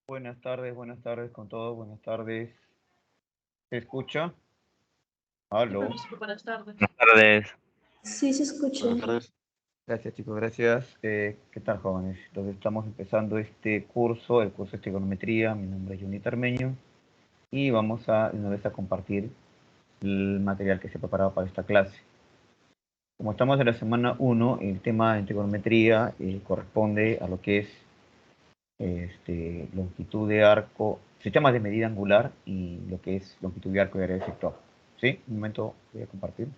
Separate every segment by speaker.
Speaker 1: Buenas tardes con todos, buenas tardes. ¿Se escucha? Aló.
Speaker 2: Buenas tardes.
Speaker 3: Buenas tardes.
Speaker 4: Sí, se escucha.
Speaker 5: Buenas tardes.
Speaker 1: Gracias chicos, gracias. ¿Qué tal jóvenes? Entonces estamos empezando este curso, el curso de trigonometría. Mi nombre es Junita Armeño y vamos a de una vez a compartir el material que se ha preparado para esta clase. Como estamos en la semana 1, el tema de trigonometría corresponde a lo que es longitud de arco, sistemas de medida angular y lo que es longitud de arco y área de sector. ¿Sí? Un momento, voy a compartir.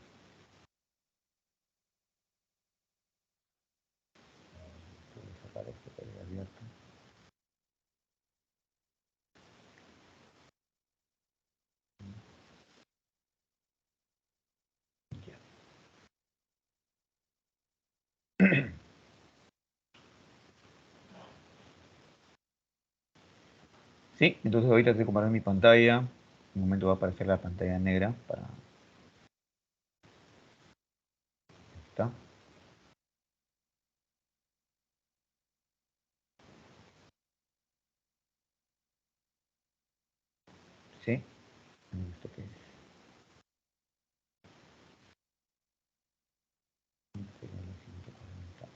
Speaker 1: Sí, entonces ahorita estoy comparando mi pantalla. En un momento va a aparecer la pantalla negra para... ¿Está? ¿Sí? ¿Esto qué es?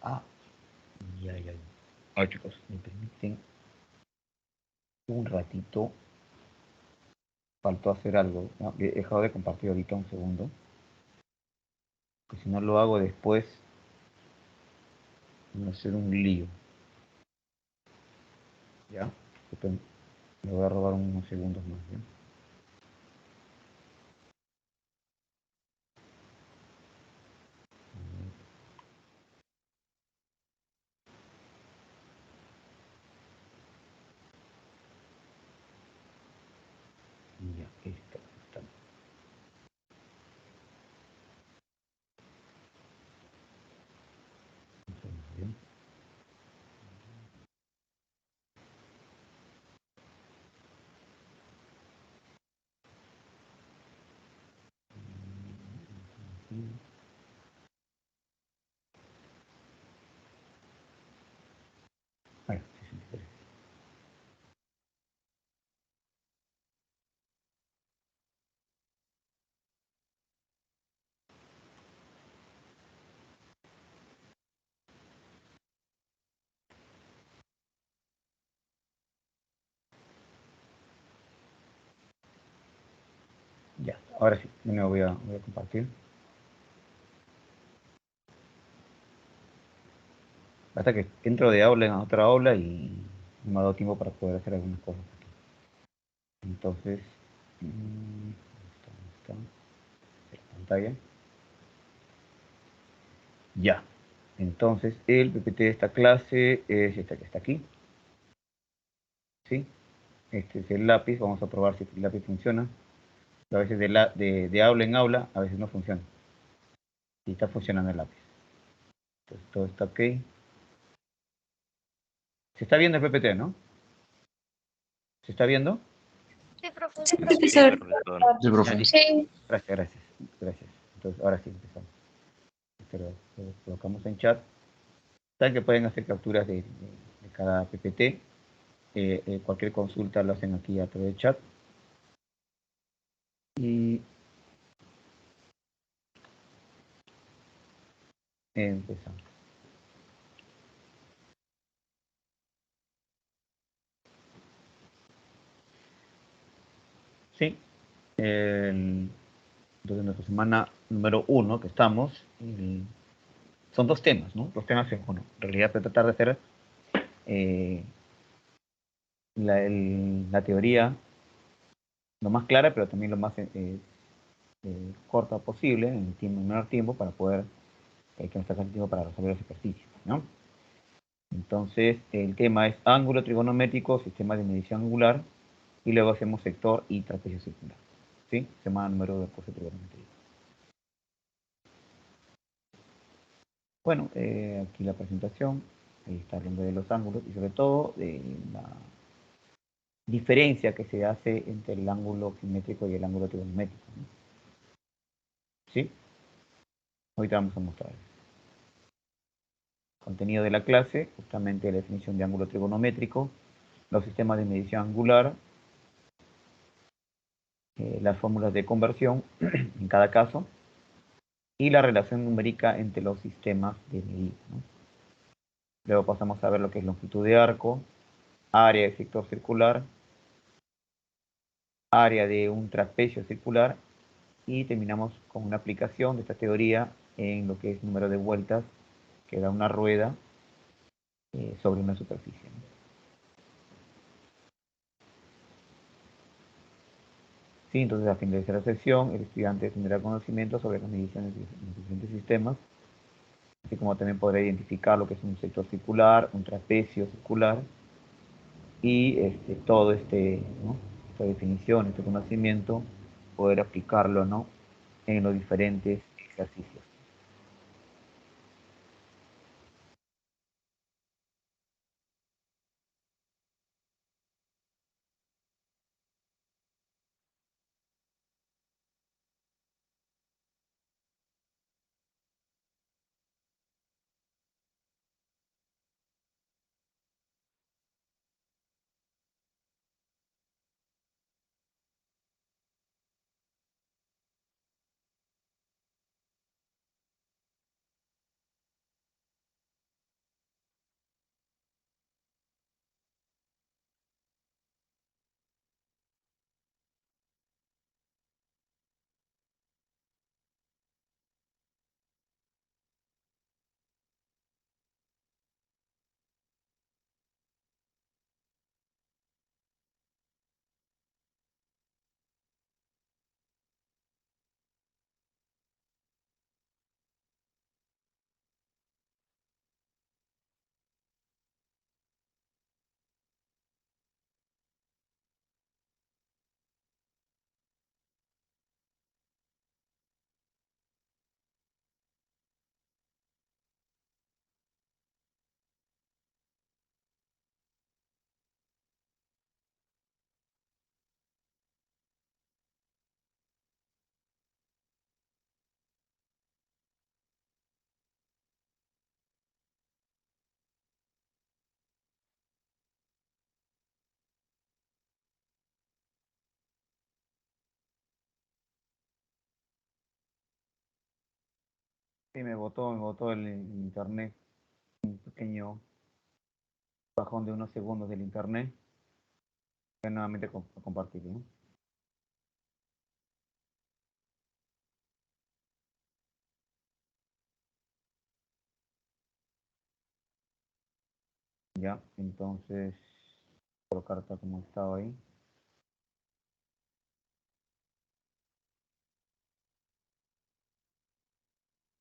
Speaker 1: Ah, ya. A ver chicos, me permiten un ratito. Faltó hacer algo. No, he dejado de compartir ahorita un segundo. Que si no lo hago después, va a ser un lío. ¿Ya? Me voy a robar unos segundos más. ¿Ya? Ya, está. ¿Bien? Ahí, 63. Ya, ahora sí, de nuevo voy a compartir. Hasta que entro de aula en otra aula y no me ha dado tiempo para poder hacer algunas cosas aquí. Entonces, ¿dónde está? La pantalla. Ya. Entonces, el PPT de esta clase es esta que está aquí. ¿Sí? Este es el lápiz. Vamos a probar si el lápiz funciona. A veces de aula en aula, a veces no funciona. Y está funcionando el lápiz. Entonces, todo está ok. Se está viendo el PPT, ¿no? ¿Se está viendo?
Speaker 4: Sí,
Speaker 3: Sí,
Speaker 4: profesor.
Speaker 3: profesor.
Speaker 5: Sí, profe.
Speaker 4: Sí.
Speaker 1: Gracias. Entonces, ahora sí empezamos. Pero lo colocamos en chat. Saben que pueden hacer capturas de cada PPT. Cualquier consulta lo hacen aquí a través del chat. Y empezamos. Sí. Entonces, en nuestra semana número 1 que estamos, son dos temas, ¿no? Dos temas en uno. En realidad, voy a tratar de hacer la teoría lo más clara, pero también lo más corta posible, en el menor tiempo, para poder que nos saque el tiempo para resolver los ejercicios, ¿no? Entonces, el tema es ángulo trigonométrico, sistema de medición angular, y luego hacemos sector y trapecio circular. ¿Sí? Semana número 2 del curso de trigonometría. Bueno, aquí la presentación, ahí está hablando de los ángulos y sobre todo de la diferencia que se hace entre el ángulo simétrico y el ángulo trigonométrico, ¿no? ¿Sí? Ahorita vamos a mostrar. Contenido de la clase, justamente la definición de ángulo trigonométrico, los sistemas de medición angular, las fórmulas de conversión en cada caso, y la relación numérica entre los sistemas de medida, ¿no? Luego pasamos a ver lo que es longitud de arco, área de sector circular, área de un trapecio circular, y terminamos con una aplicación de esta teoría en lo que es número de vueltas que da una rueda sobre una superficie, ¿no? Sí, entonces al finalizar la sección, el estudiante tendrá conocimiento sobre las mediciones de los diferentes sistemas, así como también podrá identificar lo que es un sector circular, un trapecio circular, y todo ¿no? Esta definición, este conocimiento, poder aplicarlo, ¿no? En los diferentes ejercicios. Sí, me botó el internet, un pequeño bajón de unos segundos del internet. Voy nuevamente a compartir, ¿no? Ya, entonces, colocar tal como estaba ahí.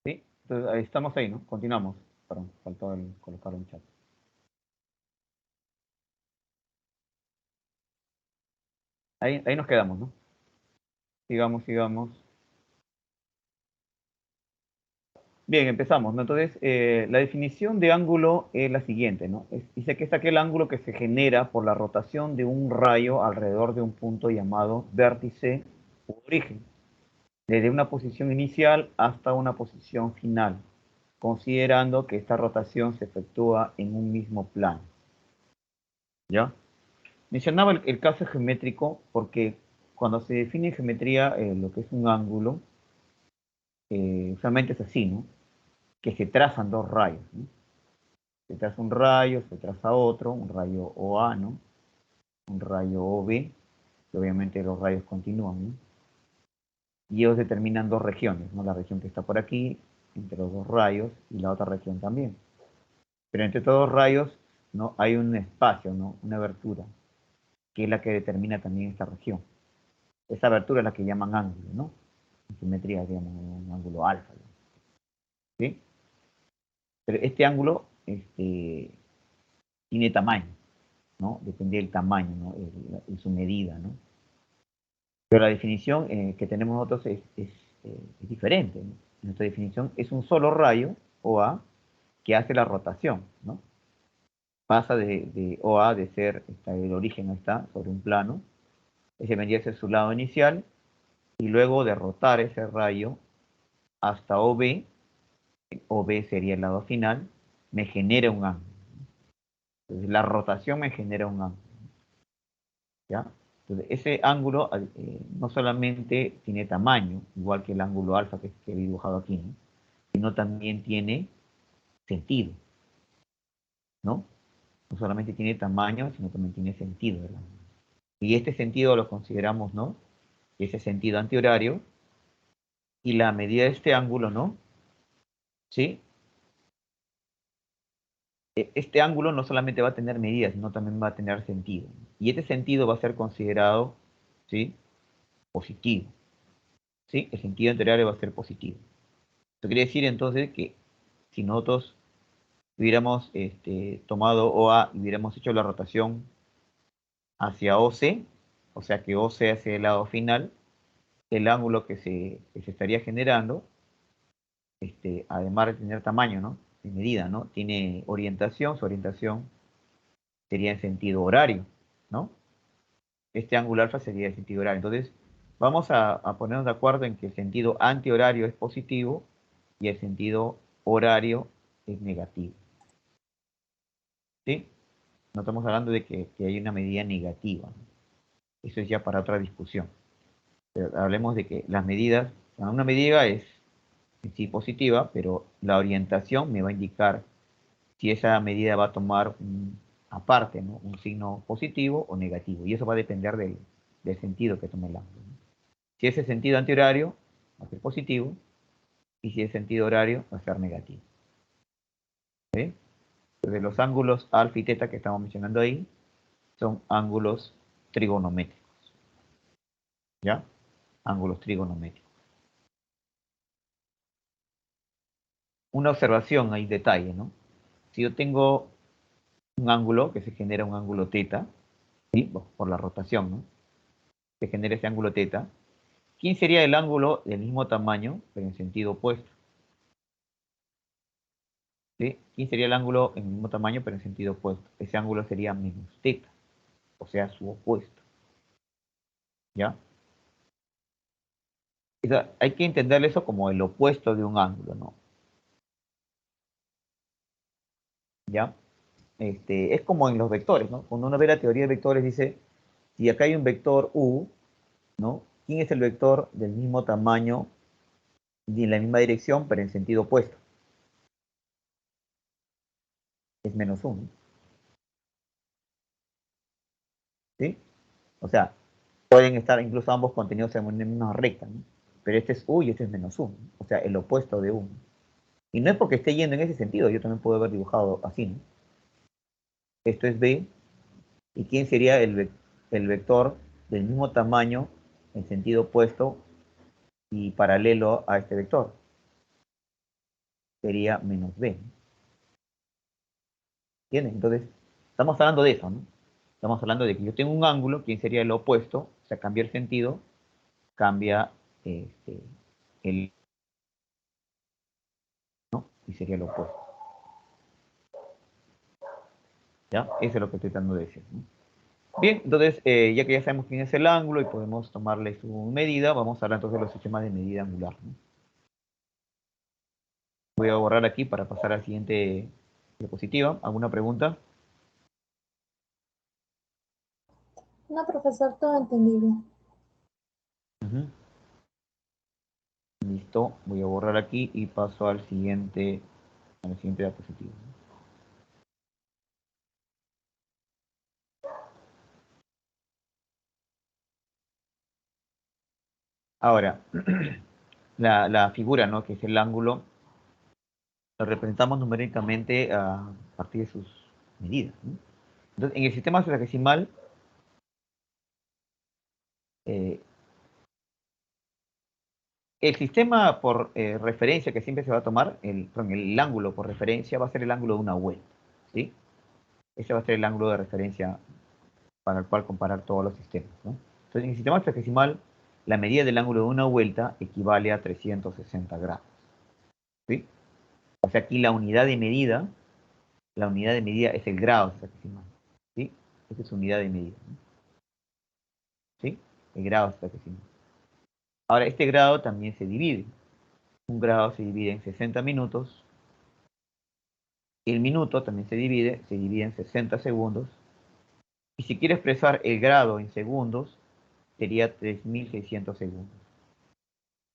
Speaker 1: Sí, entonces ahí estamos ahí, ¿no? Continuamos. Perdón, faltó el colocarlo en chat. Ahí nos quedamos, ¿no? Sigamos, sigamos. Bien, empezamos, ¿no? Entonces, la definición de ángulo es la siguiente, ¿no? Dice que es aquel ángulo que se genera por la rotación de un rayo alrededor de un punto llamado vértice u origen, desde una posición inicial hasta una posición final, considerando que esta rotación se efectúa en un mismo plano, ¿ya? Mencionaba el caso geométrico porque cuando se define en geometría lo que es un ángulo, usualmente es así, ¿no? Que se trazan dos rayos, ¿no? Se traza un rayo, se traza otro, un rayo OA, ¿no? Un rayo OB, que obviamente los rayos continúan, ¿no? Y ellos determinan dos regiones, ¿no? La región que está por aquí, entre los dos rayos, y la otra región también. Pero entre todos los rayos, ¿no? Hay un espacio, ¿no? Una abertura, que es la que determina también esta región. Esa abertura es la que llaman ángulo, ¿no? En geometría digamos un ángulo alfa, ¿no? ¿Sí? Pero este ángulo tiene tamaño, ¿no? Depende del tamaño, ¿no? Su medida, ¿no? Pero la definición que tenemos nosotros es diferente, ¿no? Nuestra definición es un solo rayo, OA, que hace la rotación, ¿no? Pasa de OA de ser, el origen está, sobre un plano, ese vendría a ser su lado inicial, y luego de rotar ese rayo hasta OB, OB sería el lado final, me genera un ángulo. Entonces la rotación me genera un ángulo. ¿ya? Entonces, ese ángulo no solamente tiene tamaño, igual que el ángulo alfa que he dibujado aquí, ¿no? Sino también tiene sentido, ¿no? No solamente tiene tamaño, sino también tiene sentido el ángulo. Y este sentido lo consideramos, ¿no? Ese sentido antihorario, y la medida de este ángulo, ¿no? ¿Sí? Este ángulo no solamente va a tener medidas, sino también va a tener sentido. Y este sentido va a ser considerado, ¿sí? Positivo. ¿Sí? El sentido anterior va a ser positivo. Eso quiere decir entonces que si nosotros hubiéramos tomado OA y hubiéramos hecho la rotación hacia OC, o sea que OC hacia el lado final, el ángulo que se estaría generando, además de tener tamaño, ¿no? De medida, ¿no? Tiene orientación, su orientación sería en sentido horario, ¿no? Este ángulo alfa sería el sentido horario. Entonces, vamos a ponernos de acuerdo en que el sentido antihorario es positivo y el sentido horario es negativo. ¿Sí? No estamos hablando de que hay una medida negativa, ¿no? Eso es ya para otra discusión. Pero hablemos de que las medidas, una medida es en sí positiva, pero la orientación me va a indicar si esa medida va a tomar aparte, ¿no? Un signo positivo o negativo. Y eso va a depender del sentido que tome el ángulo, ¿no? Si ese sentido antihorario va a ser positivo y si el sentido horario va a ser negativo. ¿Sí? Entonces los ángulos alfa y teta que estamos mencionando ahí son ángulos trigonométricos. ¿Ya? Ángulos trigonométricos. Una observación, hay detalle, ¿no? Si yo tengo un ángulo que se genera un ángulo teta, ¿sí? Por la rotación, ¿no? Se genera ese ángulo teta. ¿Quién sería el ángulo del mismo tamaño, pero en sentido opuesto? ¿Sí? ¿Quién sería el ángulo en el mismo tamaño, pero en sentido opuesto? Ese ángulo sería menos teta, o sea, su opuesto. ¿Ya? Hay que entender eso como el opuesto de un ángulo, ¿no? ¿Ya? Es como en los vectores, ¿no? Cuando uno ve la teoría de vectores dice, si acá hay un vector U, ¿no? ¿Quién es el vector del mismo tamaño y en la misma dirección, pero en sentido opuesto? Es menos 1, ¿sí? O sea, pueden estar incluso ambos contenidos en una misma recta, ¿no? Pero este es U y este es menos 1, o sea, el opuesto de 1. Y no es porque esté yendo en ese sentido, yo también puedo haber dibujado así, ¿no? Esto es B, ¿y quién sería el vector del mismo tamaño en sentido opuesto y paralelo a este vector? Sería menos B. ¿Entienden? Entonces, estamos hablando de eso, ¿no? Estamos hablando de que yo tengo un ángulo, ¿quién sería el opuesto? O sea, cambia el sentido, cambia el, ¿no? Y sería el opuesto. ¿Ya? Eso es lo que estoy tratando de decir, ¿no? Bien, entonces, ya que ya sabemos quién es el ángulo y podemos tomarle su medida, vamos a hablar entonces de los sistemas de medida angular, ¿no? Voy a borrar aquí para pasar a la siguiente diapositiva. ¿Alguna pregunta?
Speaker 4: No, profesor, todo entendido.
Speaker 1: Ujú. Listo, voy a borrar aquí y paso a la siguiente diapositiva. Ahora, la figura, ¿no? Que es el ángulo, lo representamos numéricamente a partir de sus medidas, ¿no? Entonces, en el sistema sexagesimal, eh, el sistema por referencia que siempre se va a tomar, el ángulo por referencia va a ser el ángulo de una vuelta, ¿sí? Ese va a ser el ángulo de referencia para el cual comparar todos los sistemas, ¿no? Entonces, en el sistema sexagesimal, la medida del ángulo de una vuelta equivale a 360 grados, ¿sí? O sea, aquí la unidad de medida es el grado sexagesimal, ¿sí? Esa es su unidad de medida, ¿no? ¿Sí? El grado sexagesimal. Ahora, este grado también se divide. Un grado se divide en 60 minutos. El minuto también se divide en 60 segundos. Y si quiero expresar el grado en segundos, sería 3600 segundos.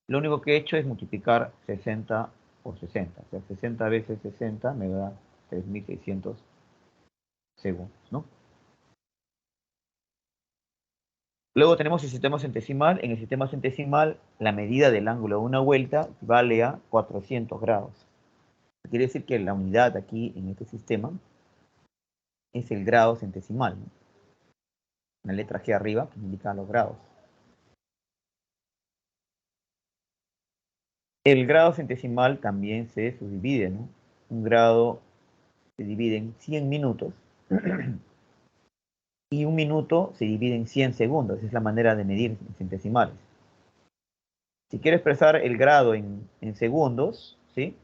Speaker 1: Lo único que he hecho es multiplicar 60 por 60. O sea, 60 veces 60 me da 3600 segundos, ¿no? Luego tenemos el sistema centesimal. En el sistema centesimal, la medida del ángulo de una vuelta vale a 400 grados. Quiere decir que la unidad aquí en este sistema es el grado centesimal, ¿no? La letra G arriba indica los grados. El grado centesimal también se subdivide, ¿no? Un grado se divide en 100 minutos y un minuto se divide en 100 segundos. Esa es la manera de medir en centesimales. Si quiero expresar el grado en segundos, ¿sí?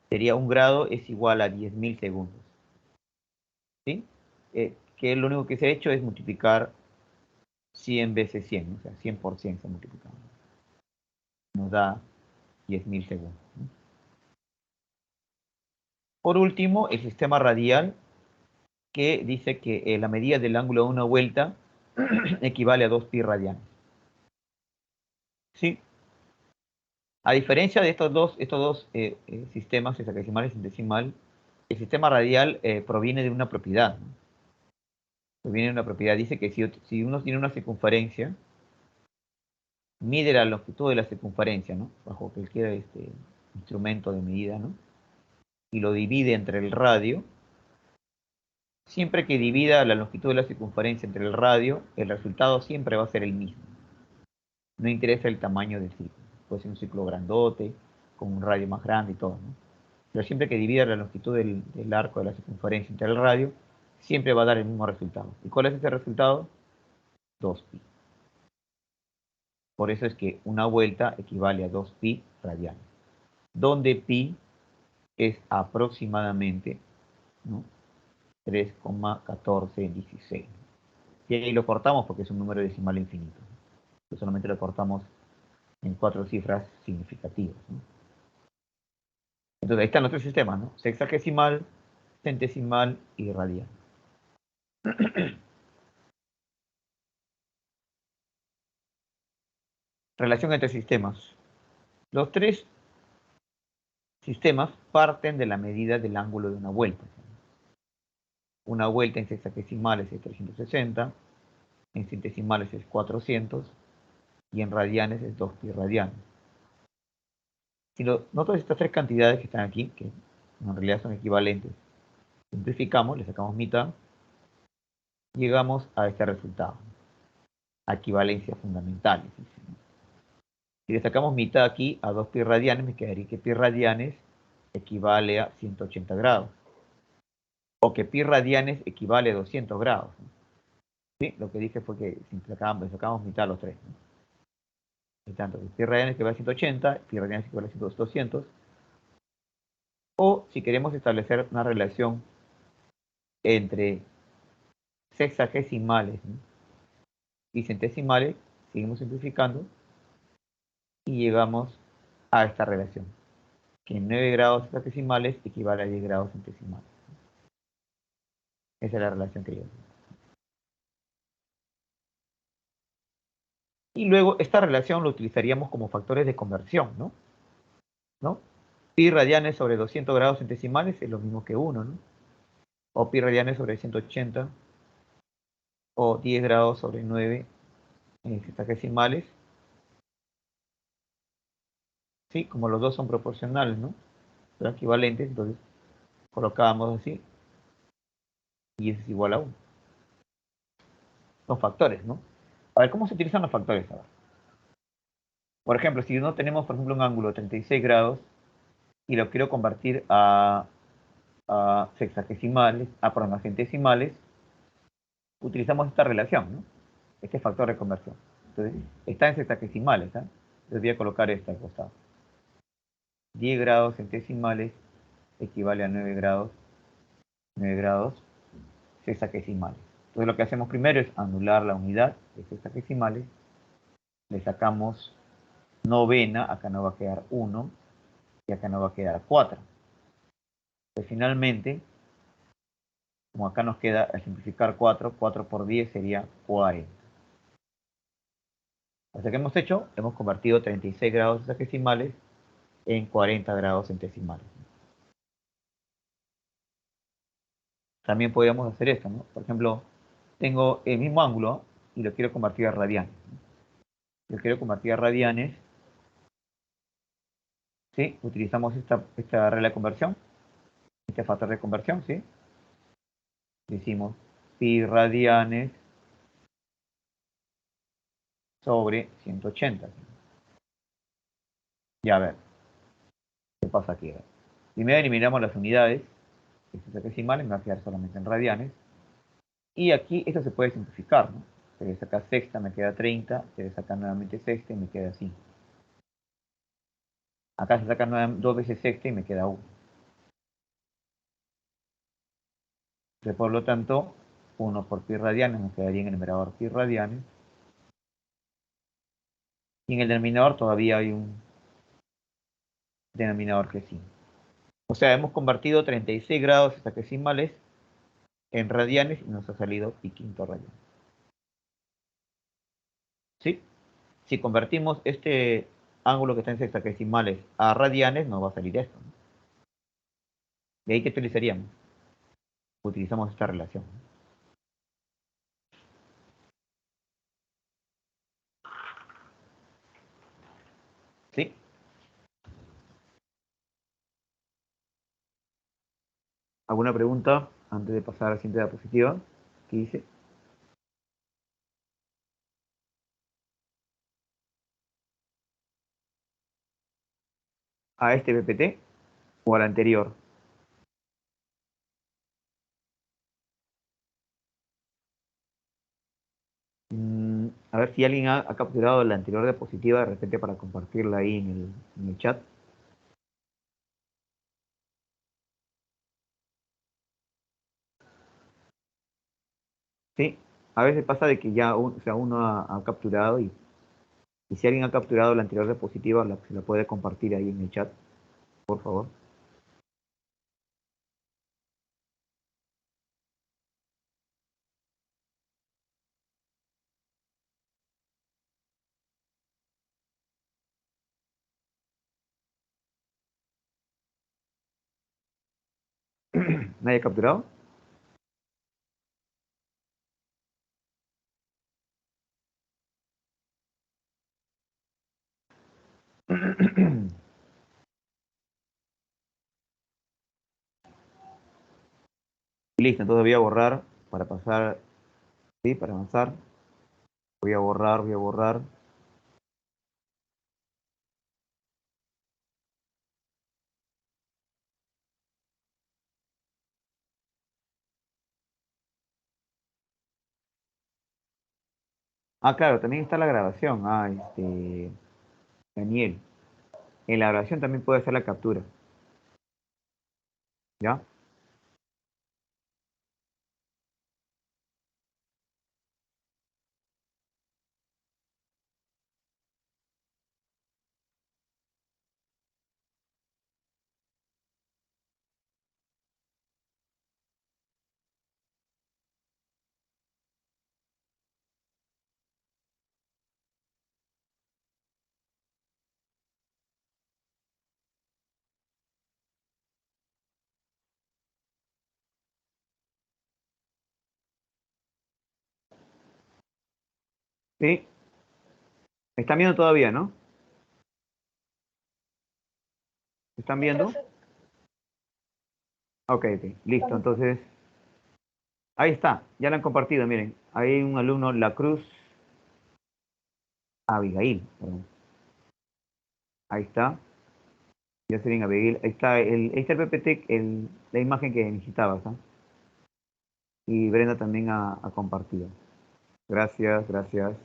Speaker 1: Sería un grado es igual a 10.000 segundos, ¿sí? Que lo único que se ha hecho es multiplicar 100 veces 100, ¿no? O sea, 100 por 100 se multiplica. Nos da 10.000 segundos, ¿no? Por último, el sistema radial, que dice que la medida del ángulo de una vuelta equivale a 2 pi radianes. ¿Sí? A diferencia de estos dos sistemas, hexadecimal y centesimal, el sistema radial proviene de una propiedad, ¿no? Proviene de una propiedad. Dice que si uno tiene una circunferencia, mide la longitud de la circunferencia, ¿no? Bajo cualquier instrumento de medida, ¿no? Y lo divide entre el radio. Siempre que divida la longitud de la circunferencia entre el radio, el resultado siempre va a ser el mismo. No interesa el tamaño del ciclo. Puede ser un ciclo grandote, con un radio más grande y todo, ¿no? Pero siempre que divida la longitud del arco de la circunferencia entre el radio, siempre va a dar el mismo resultado. ¿Y cuál es ese resultado? 2pi. Por eso es que una vuelta equivale a 2pi radianes, donde pi es aproximadamente, ¿no?, 3,1416. Y ahí lo cortamos porque es un número decimal infinito. Pues solamente lo cortamos en 4 cifras significativas, ¿no? Entonces ahí están los 3 sistemas, ¿no? Sexagesimal, centesimal y radial. Relación entre sistemas. Los 3 sistemas parten de la medida del ángulo de una vuelta. Una vuelta en sexagesimales es 360, en centesimales es 400 y en radianes es 2 pi radianes. Si nosotros estas 3 cantidades que están aquí, que en realidad son equivalentes, simplificamos, le sacamos mitad, llegamos a este resultado, a equivalencia fundamental. Si le sacamos mitad aquí a 2 pi radianes, me quedaría que pi radianes equivale a 180 grados. O que pi radianes equivale a 200 grados. ¿Sí? Lo que dije fue que si le sacamos mitad a los 3, ¿no? Y tanto que pi radianes equivale a 180, pi radianes equivale a 200. O si queremos establecer una relación entre sexagesimales, ¿no?, y centesimales, seguimos simplificando y llegamos a esta relación, que en 9 grados sexagesimales equivale a 10 grados centesimales. Esa es la relación que yo tengo. Y luego esta relación lo utilizaríamos como factores de conversión, ¿no? Pi radianes sobre 200 grados centesimales es lo mismo que 1, ¿no? O pi radianes sobre 180, o 10 grados sobre 9 sexagesimales. Sí, como los dos son proporcionales, ¿no? Son equivalentes, entonces colocábamos así, y eso es igual a 1. Son factores, ¿no? A ver, ¿cómo se utilizan los factores? A ver. Por ejemplo, si no tenemos, por ejemplo, un ángulo de 36 grados y lo quiero convertir a sexagesimales, perdón, a centesimales, utilizamos esta relación, ¿no? Este factor de conversión. Entonces, está en sexagesimales, ¿eh? Entonces voy a colocar esta al costado. 10 grados centesimales equivale a 9 grados sexagesimales. Entonces lo que hacemos primero es anular la unidad de sexagesimales, le sacamos novena, acá no va a quedar 1 y acá no va a quedar 4. Entonces finalmente Como acá nos queda, al simplificar 4, 4 por 10 sería 40. O sea que hemos hecho, hemos convertido 36 grados hexagesimales en 40 grados centesimales. También podríamos hacer esto, ¿no? Por ejemplo, tengo el mismo ángulo y lo quiero convertir a radianes. Lo quiero convertir a radianes, ¿sí? Utilizamos esta regla de conversión, este factor de conversión, ¿sí? Decimos pi radianes sobre 180. Ya a ver, ¿qué pasa aquí? Primero eliminamos las unidades, estos decimales, me va a quedar solamente en radianes. Y aquí esto se puede simplificar, ¿no? Se le saca sexta, me queda 30, se le saca nuevamente sexta y me queda 5. Acá se saca dos veces sexta y me queda 1. Entonces, por lo tanto, 1 por pi radianes nos quedaría en el numerador pi radianes. Y en el denominador todavía hay un denominador que es 5. O sea, hemos convertido 36 grados hexagesimales en radianes y nos ha salido pi quinto radianes. ¿Sí? Si convertimos este ángulo que está en sexagesimales a radianes, nos va a salir esto, ¿no? De ahí que utilizaríamos. Utilizamos esta relación. ¿Sí? ¿Alguna pregunta antes de pasar a la siguiente diapositiva? ¿Qué dice? ¿A este PPT o al anterior? A ver si alguien ha capturado la anterior diapositiva de repente para compartirla ahí en el chat. Sí, a veces pasa de que ya o sea, uno ha capturado y si alguien ha capturado la anterior diapositiva, se la puede compartir ahí en el chat, por favor. ¿Nadie ha capturado? Listo, entonces voy a borrar para pasar, ¿sí? Para avanzar. Voy a borrar, voy a borrar. Ah, claro, también está la grabación. Daniel. En la grabación también puede hacer la captura. ¿Ya? Sí. ¿Me están viendo todavía, no? ¿Me están viendo? Ok, ok. Listo, entonces. Ahí está, ya lo han compartido, miren. Hay un alumno, La Cruz Abigail. Perdón. Ahí está. Ya sería Abigail. Ahí está el PPT, la imagen que necesitabas, ¿ah? Y Brenda también ha compartido. Gracias, gracias.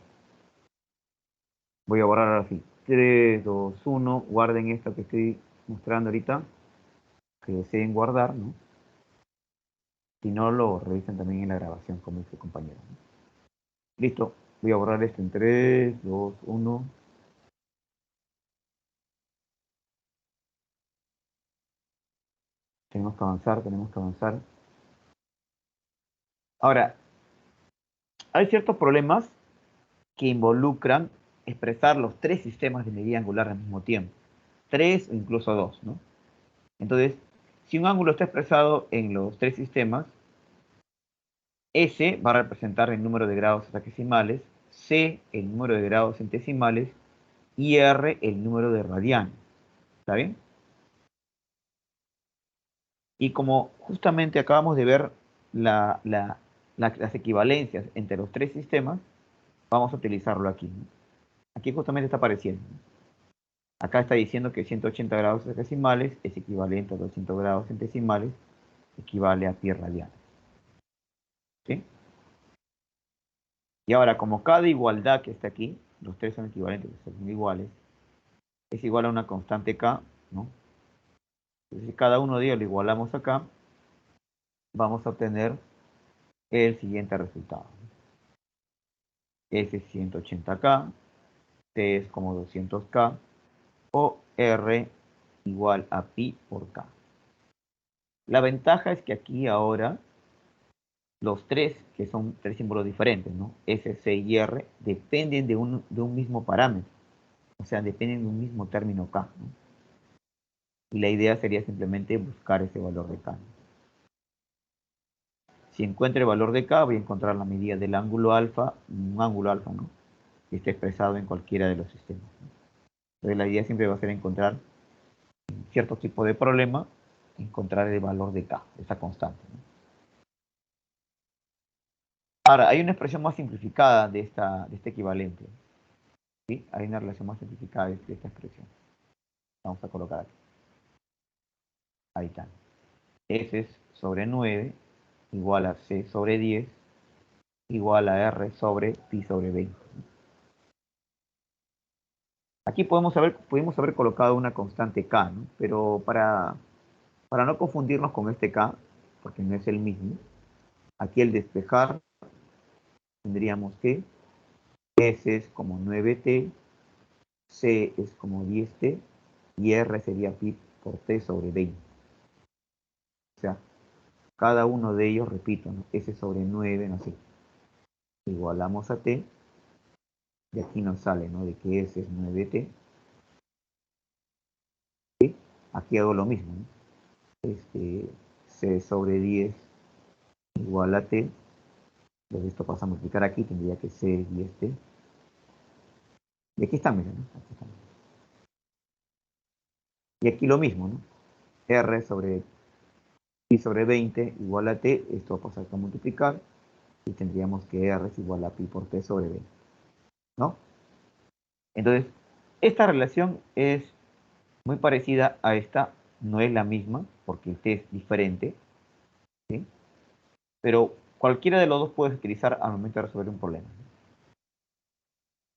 Speaker 1: Voy a borrar ahora sí. 3, 2, 1. Guarden esto que estoy mostrando ahorita. Que deseen guardar, ¿no? Si no, lo revisan también en la grabación, como dice el compañero, ¿no? Listo. Voy a borrar esto en 3, 2, 1. Tenemos que avanzar, tenemos que avanzar. Ahora, hay ciertos problemas que involucran expresar los tres sistemas de medida angular al mismo tiempo. Tres o incluso dos, ¿no? Entonces, si un ángulo está expresado en los tres sistemas, S va a representar el número de grados hexagesimales, C el número de grados centesimales y R el número de radianes. ¿Está bien? Y como justamente acabamos de ver las equivalencias entre los tres sistemas, vamos a utilizarlo aquí, ¿no? Aquí justamente está apareciendo. Acá está diciendo que 180 grados hexagesimales es equivalente a 200 grados centesimales, equivale a pi radianes. ¿Sí? Y ahora, como cada igualdad que está aquí, los tres son equivalentes, son iguales, es igual a una constante K, ¿no? Entonces, si cada uno de ellos lo igualamos acá, vamos a obtener el siguiente resultado. S es 180K, T es como 200K, o R igual a pi por K. La ventaja es que aquí ahora los tres, que son tres símbolos diferentes, ¿no? S, C y R, dependen de un mismo parámetro. O sea, dependen de un mismo término K, ¿no? Y la idea sería simplemente buscar ese valor de K, ¿no? Si encuentro el valor de K, voy a encontrar la medida del ángulo alfa, un ángulo alfa, ¿no? Que esté expresado en cualquiera de los sistemas, ¿no? Entonces la idea siempre va a ser encontrar cierto tipo de problema, encontrar el valor de K, esa constante, ¿no? Ahora, hay una expresión más simplificada de este equivalente, ¿sí? Hay una relación más simplificada de esta expresión. Vamos a colocar aquí. Ahí está. S sobre 9 igual a C sobre 10 igual a R sobre pi sobre 20. Aquí pudimos haber colocado una constante K, ¿no? Pero para no confundirnos con este K, porque no es el mismo, aquí el despejar tendríamos que S es como 9T, C es como 10T y R sería pi por T sobre 20. O sea, cada uno de ellos, repito, ¿no? S sobre 9, no sé, igualamos a T, y aquí nos sale, ¿no? De que S es 9T. ¿Sí? Aquí hago lo mismo, ¿no? C sobre 10 igual a T. Entonces esto pasa a multiplicar aquí, tendría que ser 10T. Y aquí está, miren, ¿no? Aquí está. Y aquí lo mismo, ¿no? R sobre pi sobre 20 igual a T. Esto va a pasar a multiplicar. Y tendríamos que R es igual a pi por T sobre 20. ¿No? Entonces, esta relación es muy parecida a esta. No es la misma, porque el T es diferente. ¿Sí? Pero cualquiera de los dos puedes utilizar al momento de resolver un problema,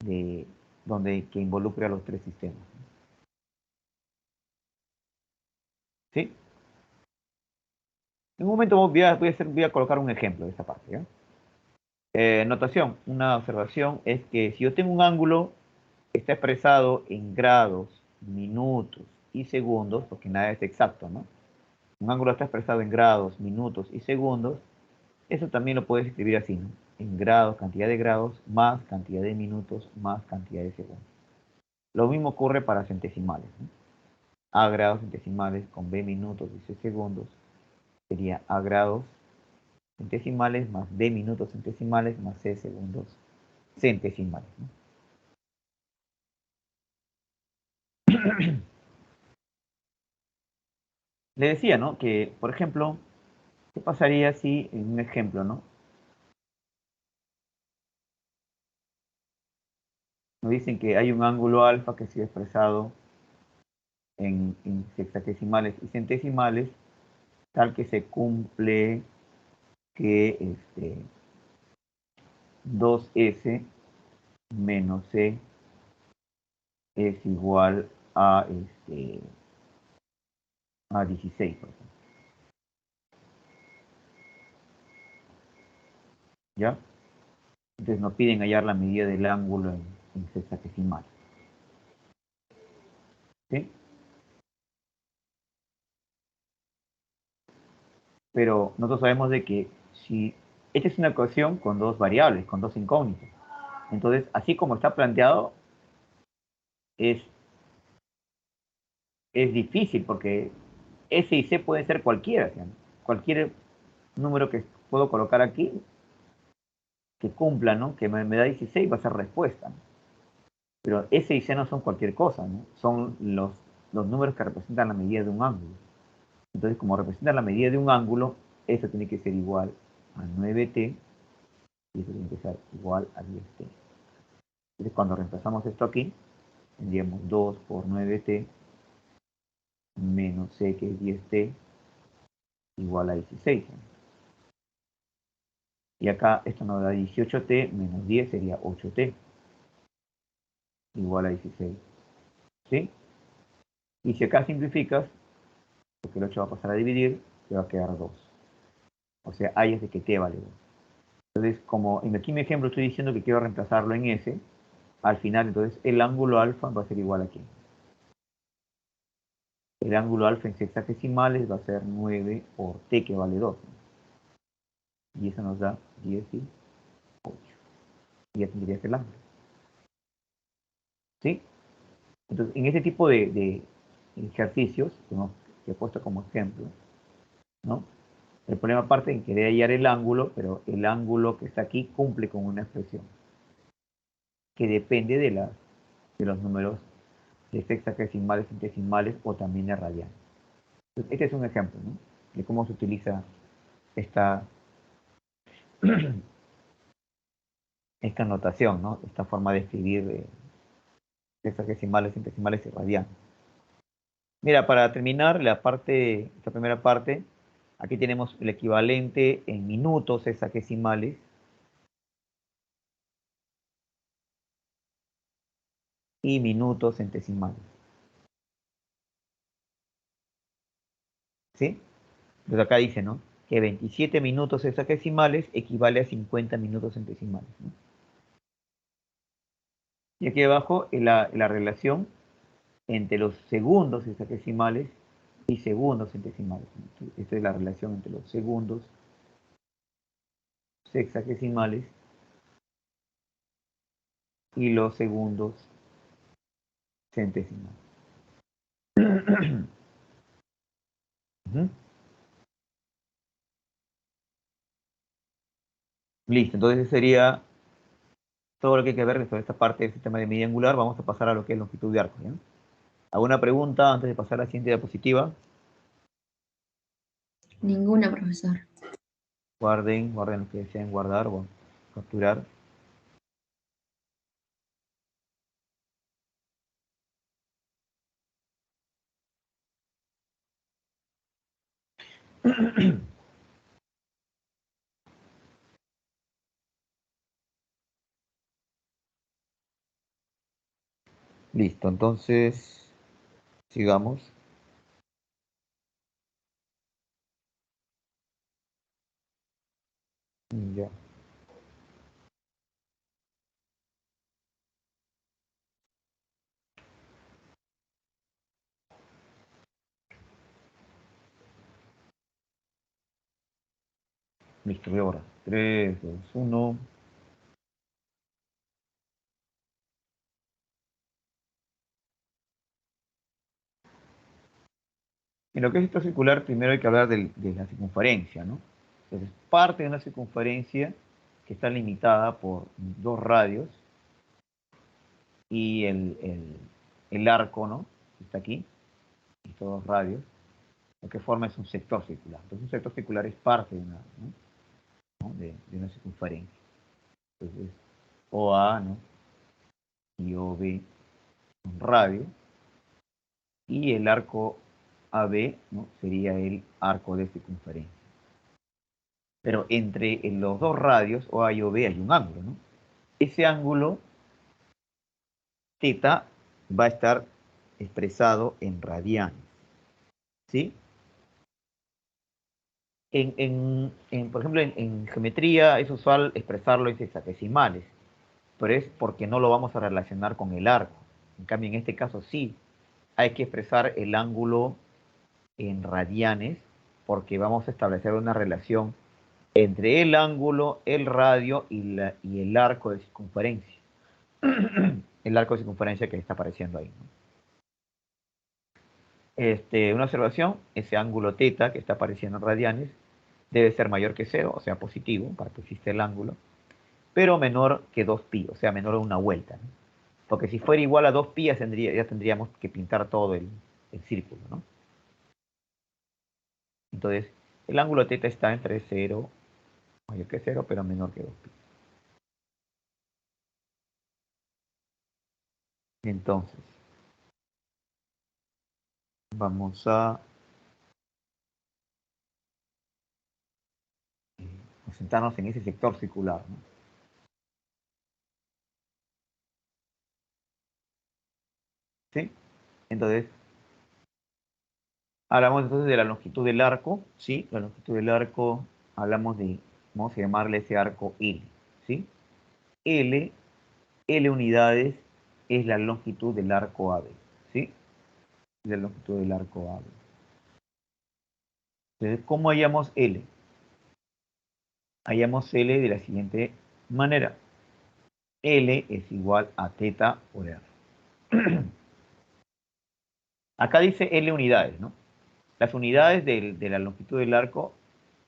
Speaker 1: de, que involucre a los tres sistemas. ¿Sí? En un momento voy a colocar un ejemplo de esta parte. ¿Ya? Notación, una observación es que si yo tengo un ángulo que está expresado en grados, minutos y segundos, porque nada es exacto, ¿no? Un ángulo está expresado en grados, minutos y segundos, eso también lo puedes escribir así, ¿no? En grados, cantidad de grados, más cantidad de minutos, más cantidad de segundos. Lo mismo ocurre para centesimales, ¿no? A grados centesimales con B minutos y C segundos sería A grados centesimales más B minutos centesimales más C segundos centesimales, ¿no? Le decía, ¿no? Que, por ejemplo, ¿qué pasaría si, en un ejemplo, ¿no? Nos dicen que hay un ángulo alfa que sigue expresado en sexagesimales y centesimales, tal que se cumple que 2S menos C es igual a 16, por ejemplo. ¿Ya? Entonces nos piden hallar la medida del ángulo en sexagesimal. ¿Sí? Pero nosotros sabemos de que si esta es una ecuación con dos variables, con dos incógnitas. Entonces, así como está planteado, es difícil porque S y C pueden ser cualquiera. ¿Sí? Cualquier número que puedo colocar aquí que cumpla, ¿no? Que me da 16 va a ser respuesta. ¿No? Pero S y C no son cualquier cosa, ¿no? Son los números que representan la medida de un ángulo. Entonces, como representan la medida de un ángulo, eso tiene que ser igual a 9t y eso tiene que ser igual a 10t. Entonces, cuando reemplazamos esto aquí, tendríamos 2 por 9t menos c, que es 10t, igual a 16. ¿No? Y acá esto nos da 18t menos 10 sería 8t, igual a 16. ¿Sí? Y si acá simplificas, porque el 8 va a pasar a dividir, te va a quedar 2. O sea, ahí es de que t vale 2. Entonces, como aquí en mi ejemplo estoy diciendo que quiero reemplazarlo en s, al final, entonces, el ángulo alfa va a ser igual a ¿qué? El ángulo alfa en sexagesimales va a ser 9 por t, que vale 2. Y eso nos da 18. Y ya tendría que ser el ángulo. ¿Sí? Entonces, en este tipo de ejercicios que he puesto como ejemplo, ¿no? El problema parte en querer hallar el ángulo, pero el ángulo que está aquí cumple con una expresión que depende de los números de sexagesimales, centesimales o también de radianes. Entonces, este es un ejemplo, ¿no? De cómo se utiliza esta, esta notación, ¿no? Esta forma de escribir sexagesimales, centesimales y radianes. Mira, para terminar esta primera parte, aquí tenemos el equivalente en minutos sexagesimales y minutos centesimales. ¿Sí? Entonces acá dice, ¿no? Que 27 minutos sexagesimales equivale a 50 minutos centesimales. ¿No? Y aquí abajo la relación entre los segundos sexagesimales y segundos centesimales. ¿No? Esta es la relación entre los segundos sexagesimales y los segundos centesimales. Ujú. Listo, entonces ese sería todo lo que hay que ver sobre esta parte del sistema de medida angular. Vamos a pasar a lo que es longitud de arco. ¿Ya? ¿Alguna pregunta antes de pasar a la siguiente diapositiva?
Speaker 2: Ninguna, profesor.
Speaker 1: Guarden lo que deseen guardar o capturar. Listo, entonces sigamos. Ya. Listo, voy ahora. 3, 2, 1. En lo que es esto circular, primero hay que hablar de la circunferencia, ¿no? Entonces, parte de una circunferencia que está limitada por dos radios y el arco, ¿no? Que está aquí, estos dos radios, lo que forma es un sector circular. Entonces, un sector circular es parte de una circunferencia. Entonces, OA, ¿no? Y OB son radios, y el arco AB, ¿no? Sería el arco de circunferencia. Pero entre los dos radios, OA y OB, hay un ángulo, ¿no? Ese ángulo, θ, va a estar expresado en radianes, ¿sí? Por ejemplo, en geometría es usual expresarlo en sexagesimales, pero es porque no lo vamos a relacionar con el arco. En cambio, en este caso sí, hay que expresar el ángulo en radianes porque vamos a establecer una relación entre el ángulo, el radio y el arco de circunferencia. El arco de circunferencia que está apareciendo ahí, ¿no? Una observación, ese ángulo teta que está apareciendo en radianes debe ser mayor que cero, o sea, positivo, para que exista el ángulo, pero menor que 2pi, o sea, menor a una vuelta, ¿no? Porque si fuera igual a 2pi, ya tendríamos que pintar todo el círculo, ¿no? Entonces, el ángulo teta está entre cero, mayor que cero, pero menor que 2pi. Entonces, vamos a concentrarnos en ese sector circular, ¿no? ¿Sí? Entonces, hablamos entonces de la longitud del arco, ¿sí? La longitud del arco, hablamos de, vamos a llamarle ese arco L, ¿sí? L, L unidades es la longitud del arco AB, ¿sí? La longitud del arco AB. Entonces, ¿cómo hallamos L? Hallamos L de la siguiente manera. L es igual a teta por R. Acá dice L unidades, ¿no? Las unidades de la longitud del arco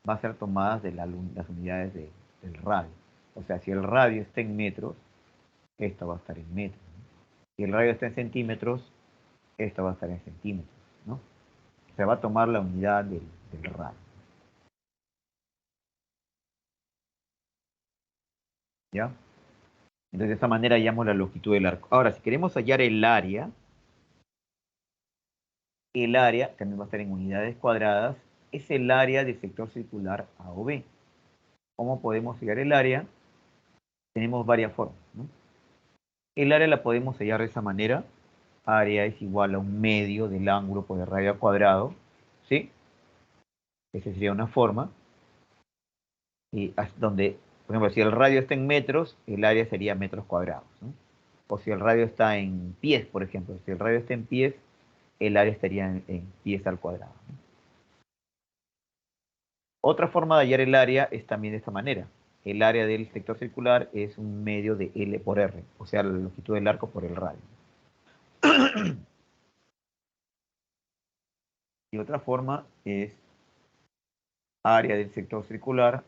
Speaker 1: van a ser tomadas de las unidades del radio. O sea, si el radio está en metros, esta va a estar en metros, ¿no? Si el radio está en centímetros, esta va a estar en centímetros, ¿no? Se va a tomar la unidad del radio, ¿ya? Entonces, de esta manera hallamos la longitud del arco. Ahora, si queremos hallar el área también va a estar en unidades cuadradas, es el área del sector circular A o B. ¿Cómo podemos hallar el área? Tenemos varias formas, ¿no? El área la podemos hallar de esa manera. Área es igual a un medio del ángulo por el radio al cuadrado, ¿sí? Esa sería una forma. Y donde, por ejemplo, si el radio está en metros, el área sería metros cuadrados, ¿no? O si el radio está en pies, por ejemplo, si el radio está en pies, el área estaría en pies al cuadrado, ¿no? Otra forma de hallar el área es también de esta manera. El área del sector circular es un medio de L por R, o sea, la longitud del arco por el radio. Y otra forma es área del sector circular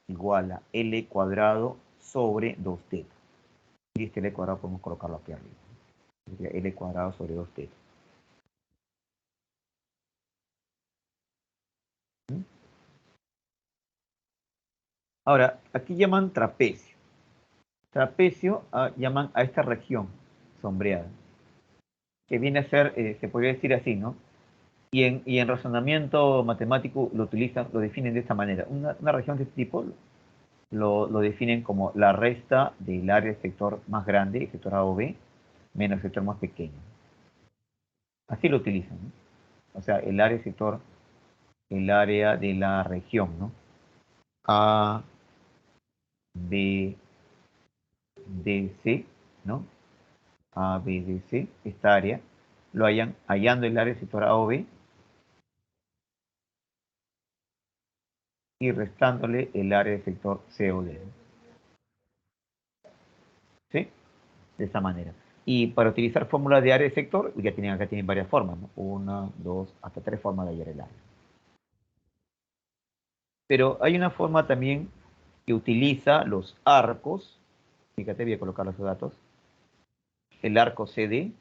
Speaker 1: igual a L cuadrado sobre 2 teta. Y este L cuadrado podemos colocarlo aquí arriba. Sería L cuadrado sobre 2 teta. ¿Mm? Ahora, aquí llaman trapecio. Trapecio llaman a esta región sombreada, que viene a ser, se podría decir así, ¿no? Y en razonamiento matemático lo utilizan, lo definen de esta manera. Una región de este tipo lo definen como la resta del área del sector más grande, el sector A o B, menos el sector más pequeño. Así lo utilizan, ¿no? O sea, el área del sector, el área de la región, ¿no? A, B, D, C, ¿no? A, B, D, C, esta área, lo hayan hallando el área del sector A o B y restándole el área del sector C o D, ¿sí? De esa manera. Y para utilizar fórmulas de área de sector, ya tienen, acá tienen varias formas, ¿no? Una, dos, hasta tres formas de hallar el área. Pero hay una forma también que utiliza los arcos, fíjate, voy a colocar los datos, el arco CD,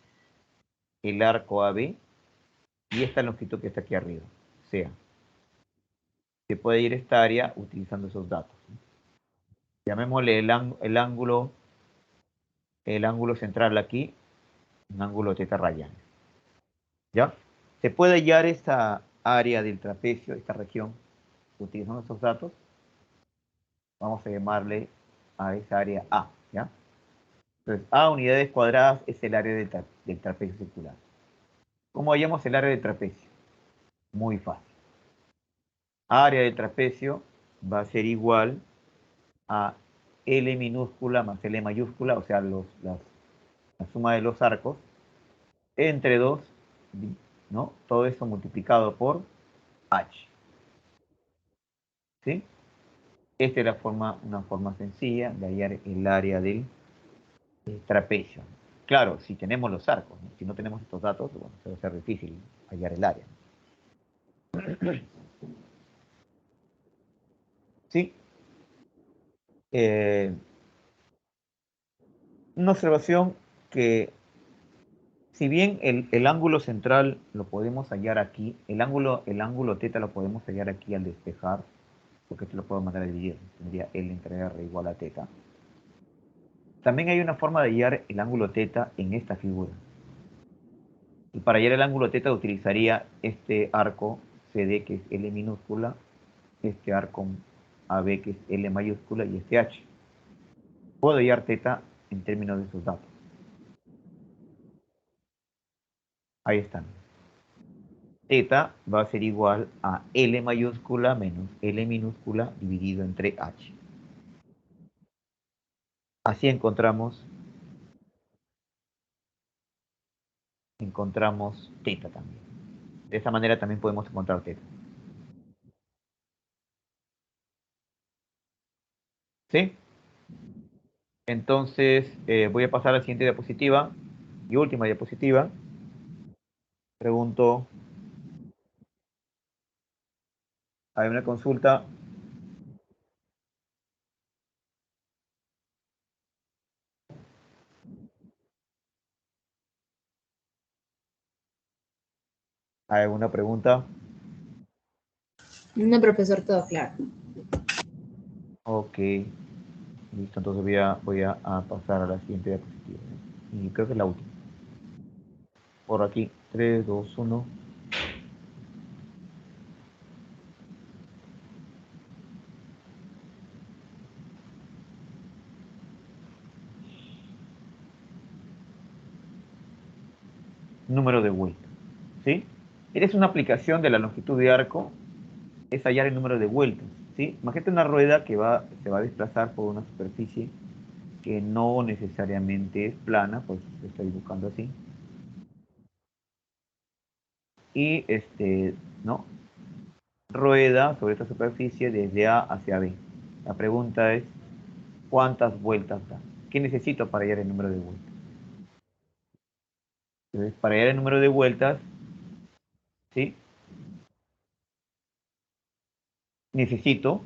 Speaker 1: el arco AB y esta longitud que está aquí arriba, o sea, se puede ir esta área utilizando esos datos, ¿no? Llamémosle el ángulo central aquí, un ángulo teta radianes, ¿ya? Se puede hallar esta área del trapecio, esta región, utilizando estos datos. Vamos a llamarle a esa área A, ¿ya? Entonces, A unidades cuadradas es el área del trapecio circular. ¿Cómo hallamos el área del trapecio? Muy fácil. Área del trapecio va a ser igual a L minúscula más L mayúscula, o sea, la suma de los arcos, entre 2, ¿no? Todo eso multiplicado por H, ¿sí? Esta es una forma sencilla de hallar el área del trapecio. Claro, si tenemos los arcos, ¿no? Si no tenemos estos datos, bueno, se va a ser difícil hallar el área. ¿Sí? Una observación que, si bien el ángulo central lo podemos hallar aquí, el ángulo θ lo podemos hallar aquí al despejar, porque esto lo puedo mandar a dividir, tendría L entre R igual a θ. También hay una forma de hallar el ángulo θ en esta figura. Y para hallar el ángulo θ utilizaría este arco CD, que es L minúscula, este arco AB, que es L mayúscula, y este H. Puedo hallar θ en términos de sus datos. Ahí están. θ va a ser igual a L mayúscula menos L minúscula dividido entre H. Así encontramos θ también. De esa manera también podemos encontrar θ. ¿Sí? Entonces, voy a pasar a la siguiente diapositiva y última diapositiva. Pregunto, hay una consulta. ¿Hay alguna pregunta?
Speaker 2: No, profesor, todo claro.
Speaker 1: Ok, listo. Entonces voy a pasar a la siguiente diapositiva. Y creo que es la última. Por aquí, 3, 2, 1. Número de vueltas. ¿Sí? Eres una aplicación de la longitud de arco, es hallar el número de vueltas. ¿Sí? Imagínate una rueda que se va a desplazar por una superficie que no necesariamente es plana, pues estoy buscando así. Y ¿no? Rueda sobre esta superficie desde A hacia B. La pregunta es, ¿cuántas vueltas da? ¿Qué necesito para hallar el número de vueltas? Entonces, para hallar el número de vueltas, ¿sí? Necesito,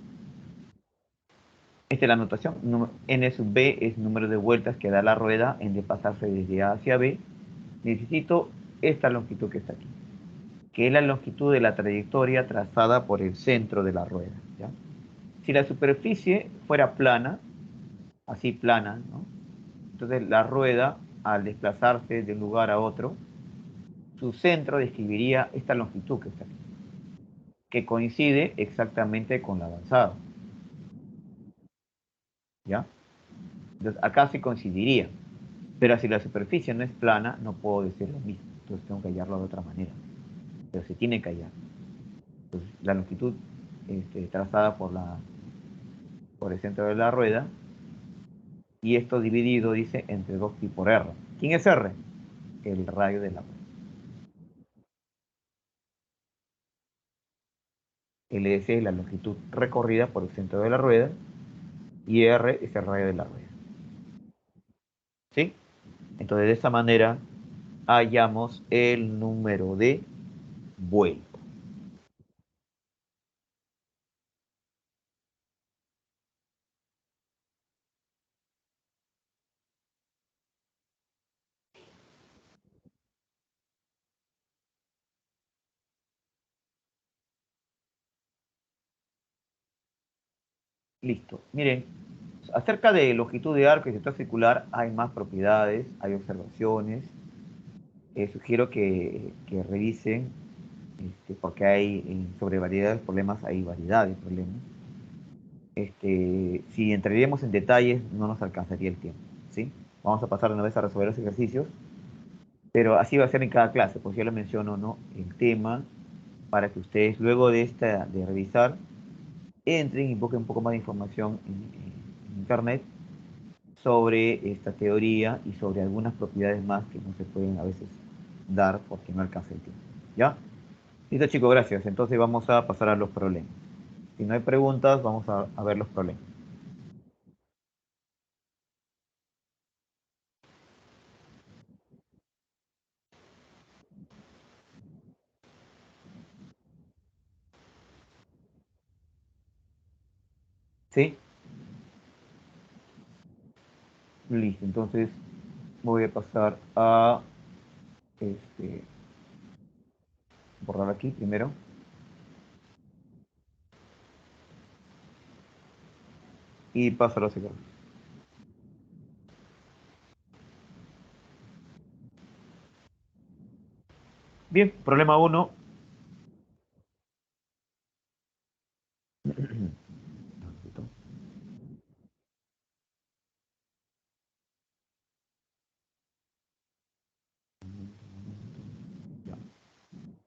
Speaker 1: esta es la notación, n sub b es número de vueltas que da la rueda en desplazarse desde A hacia B. Necesito esta longitud que está aquí, que es la longitud de la trayectoria trazada por el centro de la rueda, ¿ya? Si la superficie fuera plana, así plana, ¿no? Entonces la rueda, al desplazarse de un lugar a otro, su centro describiría esta longitud que está aquí, que coincide exactamente con la avanzada, ¿ya? Entonces acá sí coincidiría, pero si la superficie no es plana, no puedo decir lo mismo, entonces tengo que hallarlo de otra manera, pero se tiene que hallar. Entonces, la longitud trazada por el centro de la rueda, y esto dividido, dice, entre 2pi por r. ¿Quién es r? El radio de la rueda. LS es la longitud recorrida por el centro de la rueda y R es el radio de la rueda. ¿Sí? Entonces, de esta manera hallamos el número de vueltas. Listo. Miren, acerca de longitud de arco y sector circular hay más propiedades, hay observaciones. Sugiero que revisen, porque hay sobre variedad de problemas, hay variedad de problemas. Si entraríamos en detalles, no nos alcanzaría el tiempo, ¿sí? Vamos a pasar una vez a resolver los ejercicios, pero así va a ser en cada clase, pues ya lo menciono, ¿no? El tema, para que ustedes luego de revisar, entren y busquen un poco más de información en internet sobre esta teoría y sobre algunas propiedades más que no se pueden a veces dar porque no alcanza el tiempo, ¿ya? Listo, chicos, gracias. Entonces vamos a pasar a los problemas. Si no hay preguntas, vamos a ver los problemas. ¿Sí? Listo, entonces voy a pasar a borrar aquí primero. Y paso a los ejemplos. Bien, problema 1.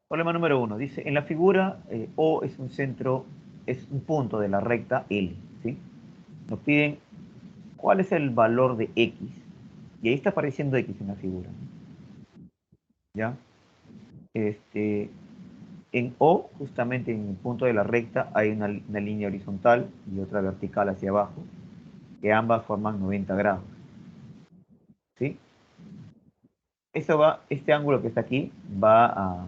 Speaker 1: Problema número 1. Dice, en la figura O es un centro, es un punto de la recta L. ¿Sí? Nos piden cuál es el valor de X. Y ahí está apareciendo X en la figura. ¿Ya? En O, justamente en el punto de la recta, hay una línea horizontal y otra vertical hacia abajo, que ambas forman 90 grados. ¿Sí? Este ángulo que está aquí va a,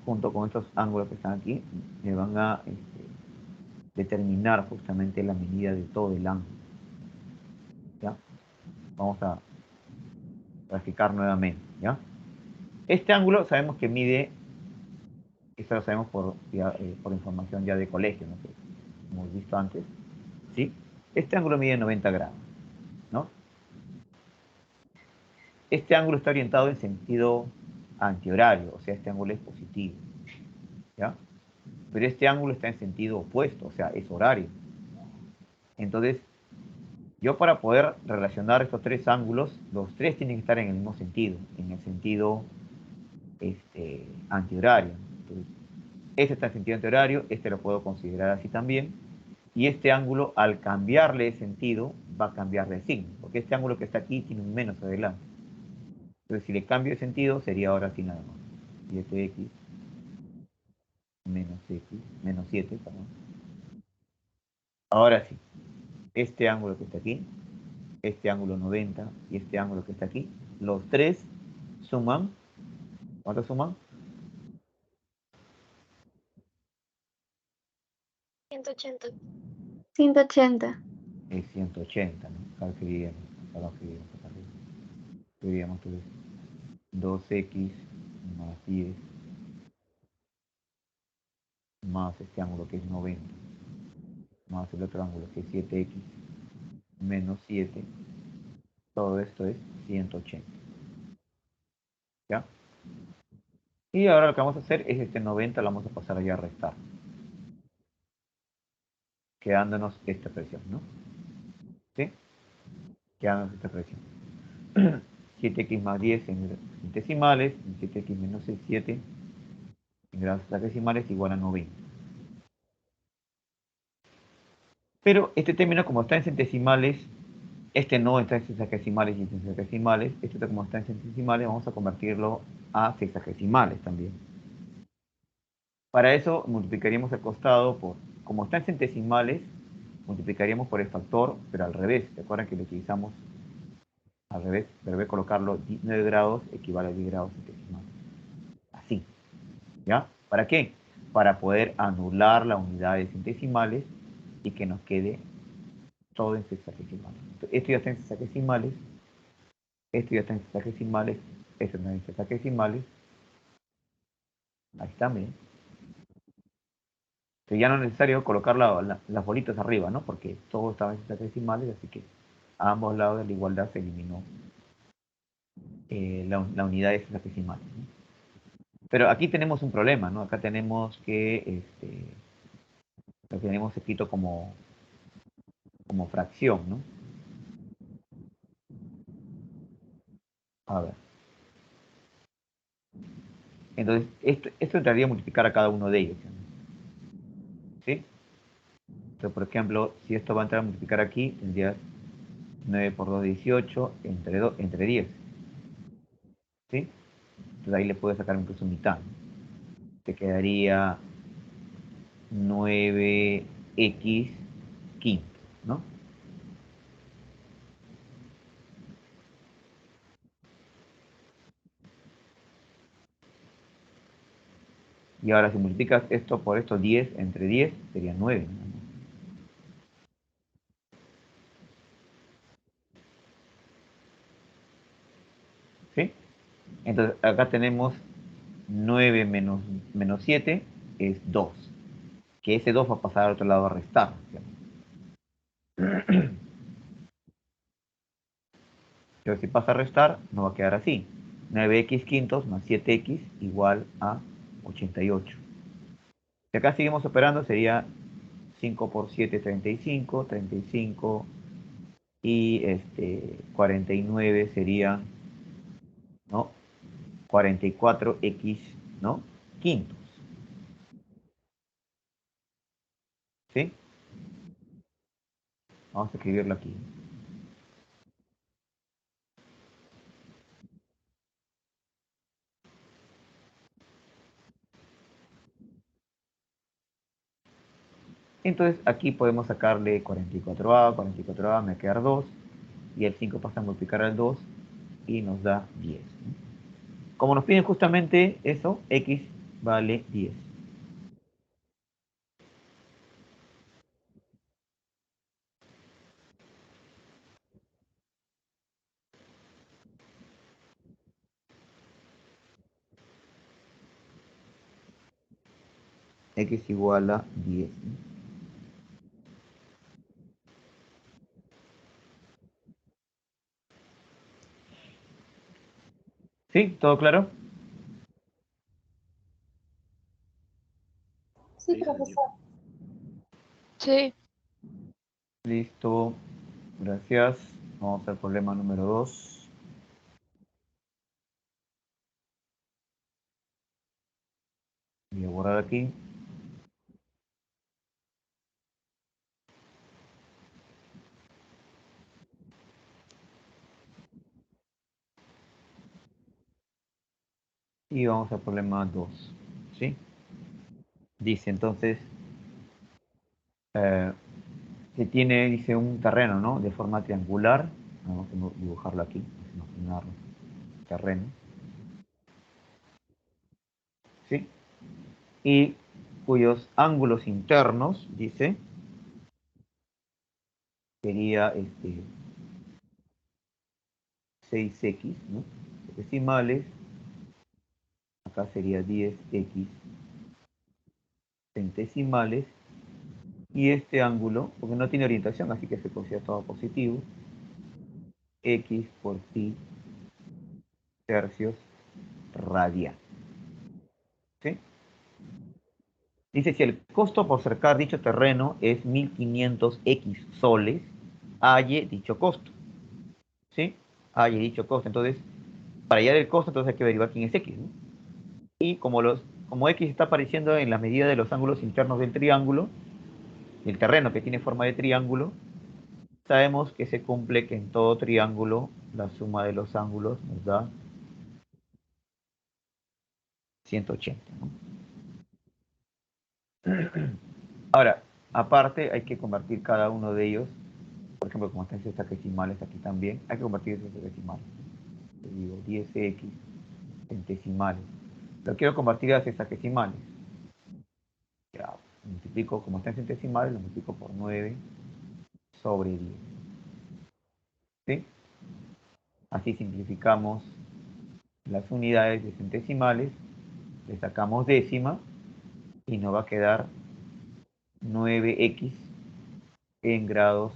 Speaker 1: junto con estos ángulos que están aquí, me van a determinar justamente la medida de todo el ángulo. ¿Ya? Vamos a graficar nuevamente. ¿Ya? Este ángulo sabemos que mide, esto lo sabemos por información ya de colegio, ¿no? Que hemos visto antes. ¿Sí? Este ángulo mide 90 grados. ¿No? Este ángulo está orientado en sentido antihorario, o sea, este ángulo es positivo. ¿Ya? Pero este ángulo está en sentido opuesto, o sea, es horario. Entonces, yo para poder relacionar estos tres ángulos, los tres tienen que estar en el mismo sentido, en el sentido antihorario. Entonces, este está en sentido antihorario, este lo puedo considerar así también, y este ángulo, al cambiarle de sentido, va a cambiar de signo, porque este ángulo que está aquí tiene un menos adelante. Entonces, si le cambio de sentido, sería ahora así nada más. 7x menos x, menos 7, perdón. Ahora sí, este ángulo que está aquí, este ángulo 90 y este ángulo que está aquí, los tres suman, ¿cuánto suman?
Speaker 2: 180.
Speaker 4: 180.
Speaker 1: Es 180, ¿no? Acá escribíamos, escribíamos entonces 2x más 10 más este ángulo que es 90 más el otro ángulo que es 7x menos 7, todo esto es 180. ¿Ya? Y ahora lo que vamos a hacer es este 90 lo vamos a pasar allá a restar, quedándonos esta expresión, ¿no? ¿Sí? Quedándonos esta expresión. 7x más 10 en decimales, 7x menos 7 en grados decimales igual a 90. Pero este término, como está en centesimales, este no está en sexagesimales y en sexagesimales, este como está en centesimales, vamos a convertirlo a sexagesimales también. Para eso multiplicaríamos el costado por, como está en centesimales, multiplicaríamos por el factor, pero al revés. ¿Se acuerdan que lo utilizamos al revés? Pero voy a colocarlo 9 grados equivale a 10 grados centesimales. Así. ¿Ya? ¿Para qué? Para poder anular la unidad de centesimales y que nos quede todo en sexagesimales. Esto ya está en sexagesimales, esto ya está en sexagesimales, esto está en sexagesimales. Ahí está, miren. Entonces ya no es necesario colocar las bolitas arriba, ¿no? Porque todo estaba en sexagesimales, así que a ambos lados de la igualdad se eliminó la unidad de sexagesimales, ¿no? Pero aquí tenemos un problema, ¿no? Acá tenemos que, lo tenemos escrito como fracción, ¿no? A ver. Entonces, esto entraría a multiplicar a cada uno de ellos, ¿no? ¿Sí? Entonces, por ejemplo, si esto va a entrar a multiplicar aquí, tendrías 9 por 2, 18, entre 10. ¿Sí? Entonces ahí le puedes sacar incluso mitad, ¿no? Te quedaría 9x quinto, ¿no? Y ahora si multiplicas esto por esto, 10 entre 10, sería 9, ¿no? ¿Sí? Entonces acá tenemos 9 menos 7 es 2. Que ese 2 va a pasar al otro lado a restar. Pero si pasa a restar, no va a quedar así. 9x quintos más 7x igual a 88. Si acá seguimos operando, sería 5 por 7, 35, 35 y 49 sería, ¿no? 44x, ¿no? Quintos, ¿sí? Vamos a escribirlo aquí. Entonces aquí podemos sacarle 44a, 44a, me va a quedar 2, y el 5 pasa a multiplicar al 2 y nos da 10. ¿No? Como nos piden justamente eso, x vale 10. X igual a 10. ¿No? ¿Sí? ¿Todo claro?
Speaker 4: Sí, profesor.
Speaker 2: Sí.
Speaker 1: Listo. Gracias. Vamos al problema número 2. Voy a borrar aquí. Y vamos al problema 2. ¿Sí? Dice entonces, eh, que tiene, dice, un terreno, ¿no? De forma triangular. Vamos a dibujarlo aquí. Imaginar terreno. ¿Sí? Y cuyos ángulos internos, dice, sería 6x, ¿no? Decimales, acá sería 10x centesimales, y este ángulo, porque no tiene orientación, así que se considera todo positivo, x por pi tercios radian. ¿Sí? Dice, si el costo por cercar dicho terreno es 1500x soles, halle dicho costo. ¿Sí? Halle dicho costo. Entonces, para hallar el costo, entonces hay que averiguar quién es x, ¿no? Y como x está apareciendo en la medida de los ángulos internos del triángulo, el terreno que tiene forma de triángulo, sabemos que se cumple que en todo triángulo la suma de los ángulos nos da 180, ¿no? Ahora, aparte hay que convertir cada uno de ellos, por ejemplo, como están en sexagesimales aquí también, hay que convertir esos sexagesimales. Les digo, 10x centesimales. Lo quiero convertir a sexagesimales. Ya, multiplico, como está en centesimales, lo multiplico por 9 sobre 10. ¿Sí? Así simplificamos las unidades de centesimales, le sacamos décima y nos va a quedar 9x en grados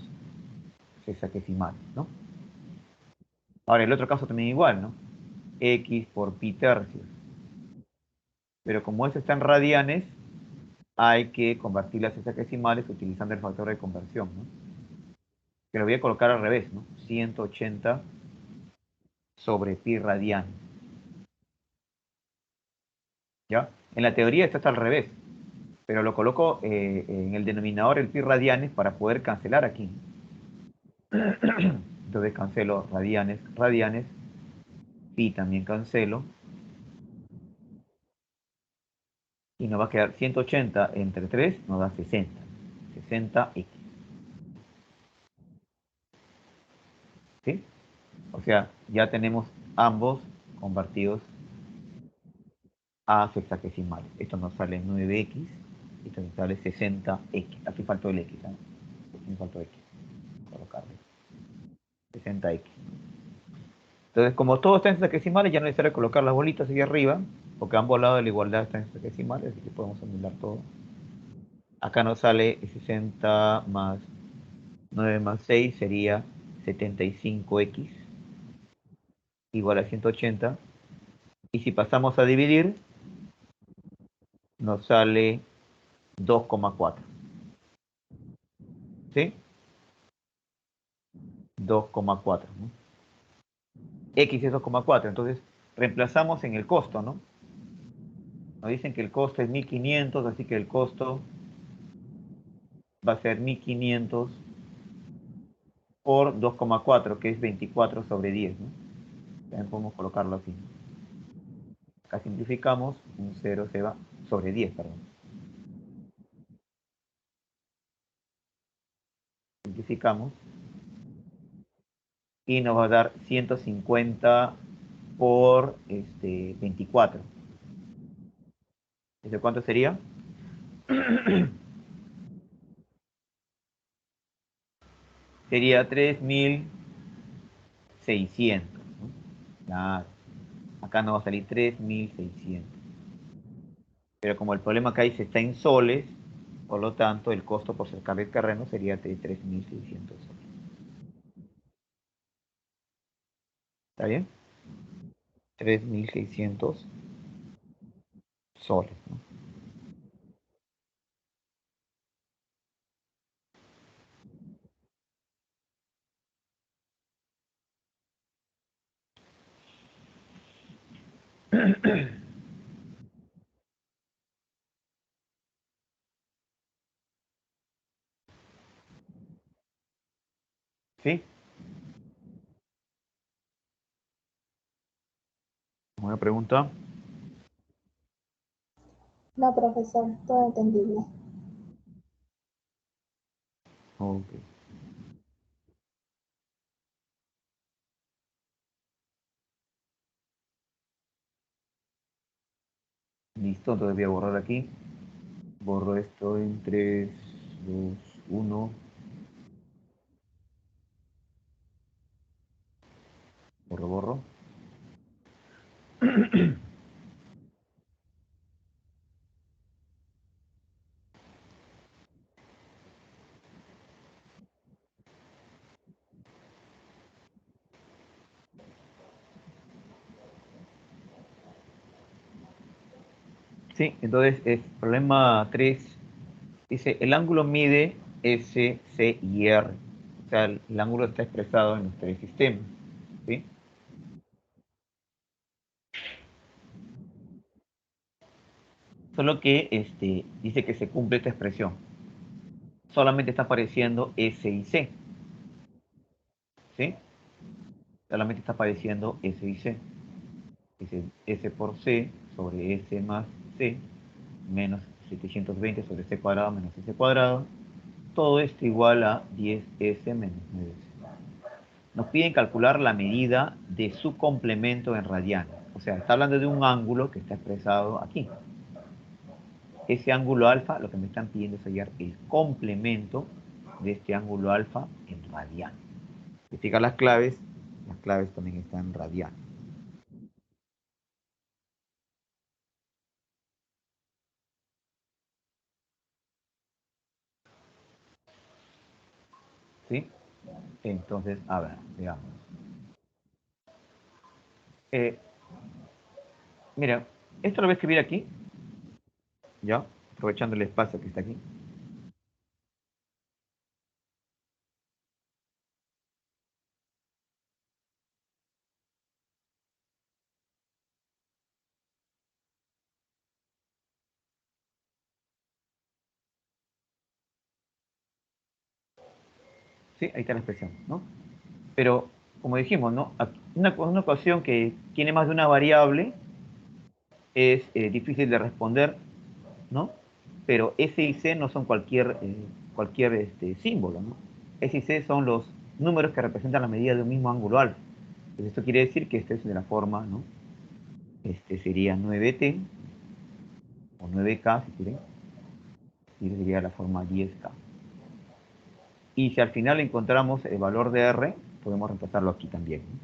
Speaker 1: sexagesimales, ¿no? Ahora, el otro caso también igual, ¿no? X por pi tercios. Pero como eso está en radianes, hay que convertir las sexagesimales utilizando el factor de conversión, ¿no? Que lo voy a colocar al revés, ¿no? 180 sobre pi radianes. ¿Ya? En la teoría esto está al revés, pero lo coloco en el denominador el pi radianes para poder cancelar aquí. Entonces cancelo radianes, radianes, pi también cancelo, y nos va a quedar 180 entre 3, nos da 60. 60x. ¿Sí? O sea, ya tenemos ambos convertidos a sexagesimales. Esto nos sale 9x, esto nos sale 60x. Aquí faltó el x, ¿no? Aquí faltó x. Colocarle 60x. Entonces, como todo está en sexagesimales, ya no es necesario colocar las bolitas aquí arriba, porque ambos lados de la igualdad están en sexagesimales, así que podemos anular todo. Acá nos sale 60 más 9 más 6 sería 75x igual a 180. Y si pasamos a dividir, nos sale 2,4. ¿Sí? 2,4, ¿no? X es 2,4. Entonces, reemplazamos en el costo, ¿no? Nos dicen que el costo es 1500, así que el costo va a ser 1500 por 2,4, que es 24 sobre 10, ¿no? También podemos colocarlo así. Acá simplificamos, un 0 se va sobre 10, perdón. Simplificamos y nos va a dar 150 por 24. ¿Eso cuánto sería? Sería 3600, ¿no? Nada. Acá nos va a salir 3600. Pero como el problema acá dice está en soles, por lo tanto el costo por cercar el terreno sería de 3600 soles. ¿Está bien? 3600 soles, ¿no? ¿Sí? ¿Una pregunta?
Speaker 3: No, profesor, todo entendible.
Speaker 1: Ok. Listo, entonces voy a borrar aquí. Borro esto en 3, 2, 1. Borro, borro. Sí, entonces es problema 3. Dice, el ángulo mide S, C y R. O sea, el ángulo está expresado en los tres sistemas. ¿Sí? Solo que dice que se cumple esta expresión. Solamente está apareciendo S y C. ¿Sí? Solamente está apareciendo S y C. Dice S por C sobre S más C menos 720 sobre C cuadrado menos S cuadrado. Todo esto igual a 10S menos 9S. Nos piden calcular la medida de su complemento en radianes. O sea, está hablando de un ángulo que está expresado aquí. Ese ángulo alfa, lo que me están pidiendo es hallar el complemento de este ángulo alfa en radianes. Investigar las claves también están en radianes. ¿Sí? Entonces, a ver, veamos. Mira, esto lo voy a escribir aquí, ¿ya? Aprovechando el espacio que está aquí. Sí, ahí está la expresión, ¿no? Pero, como dijimos, ¿no? Una ecuación que tiene más de una variable es difícil de responder ¿no? Pero S y C no son cualquier símbolo, ¿no? S y C son los números que representan la medida de un mismo ángulo alfa. Entonces esto quiere decir que este es de la forma, ¿no? Este sería 9T, o 9K si quieren, y sería la forma 10K. Y si al final encontramos el valor de R, podemos reemplazarlo aquí también, ¿no?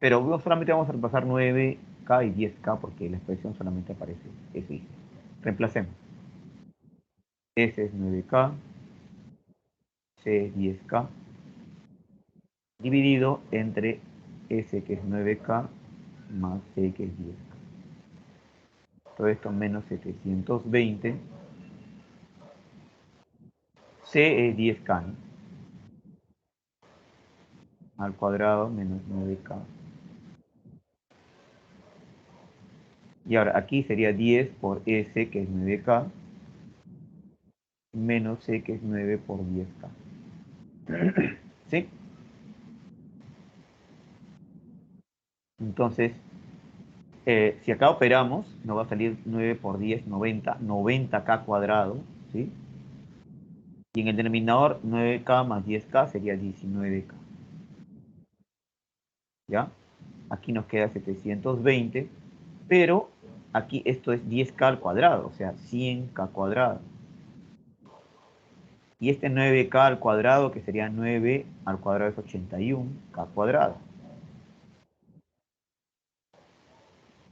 Speaker 1: Pero solamente vamos a reemplazar 9K y 10K porque la expresión solamente aparece S y C. Reemplacemos. S es 9K, C es 10K, dividido entre S que es 9K más C que es 10K. Todo esto menos 720. C es 10K, ¿no? Al cuadrado menos 9K. Y ahora aquí sería 10 por S que es 9K menos C que es 9 por 10K. ¿Sí? Entonces, si acá operamos, nos va a salir 9 por 10, 90, 90K cuadrado, ¿sí? Y en el denominador 9K más 10K sería 19K. ¿Ya? Aquí nos queda 720, pero aquí esto es 10K al cuadrado, o sea, 100K cuadrado. Y este 9K al cuadrado, que sería 9 al cuadrado es 81K cuadrado.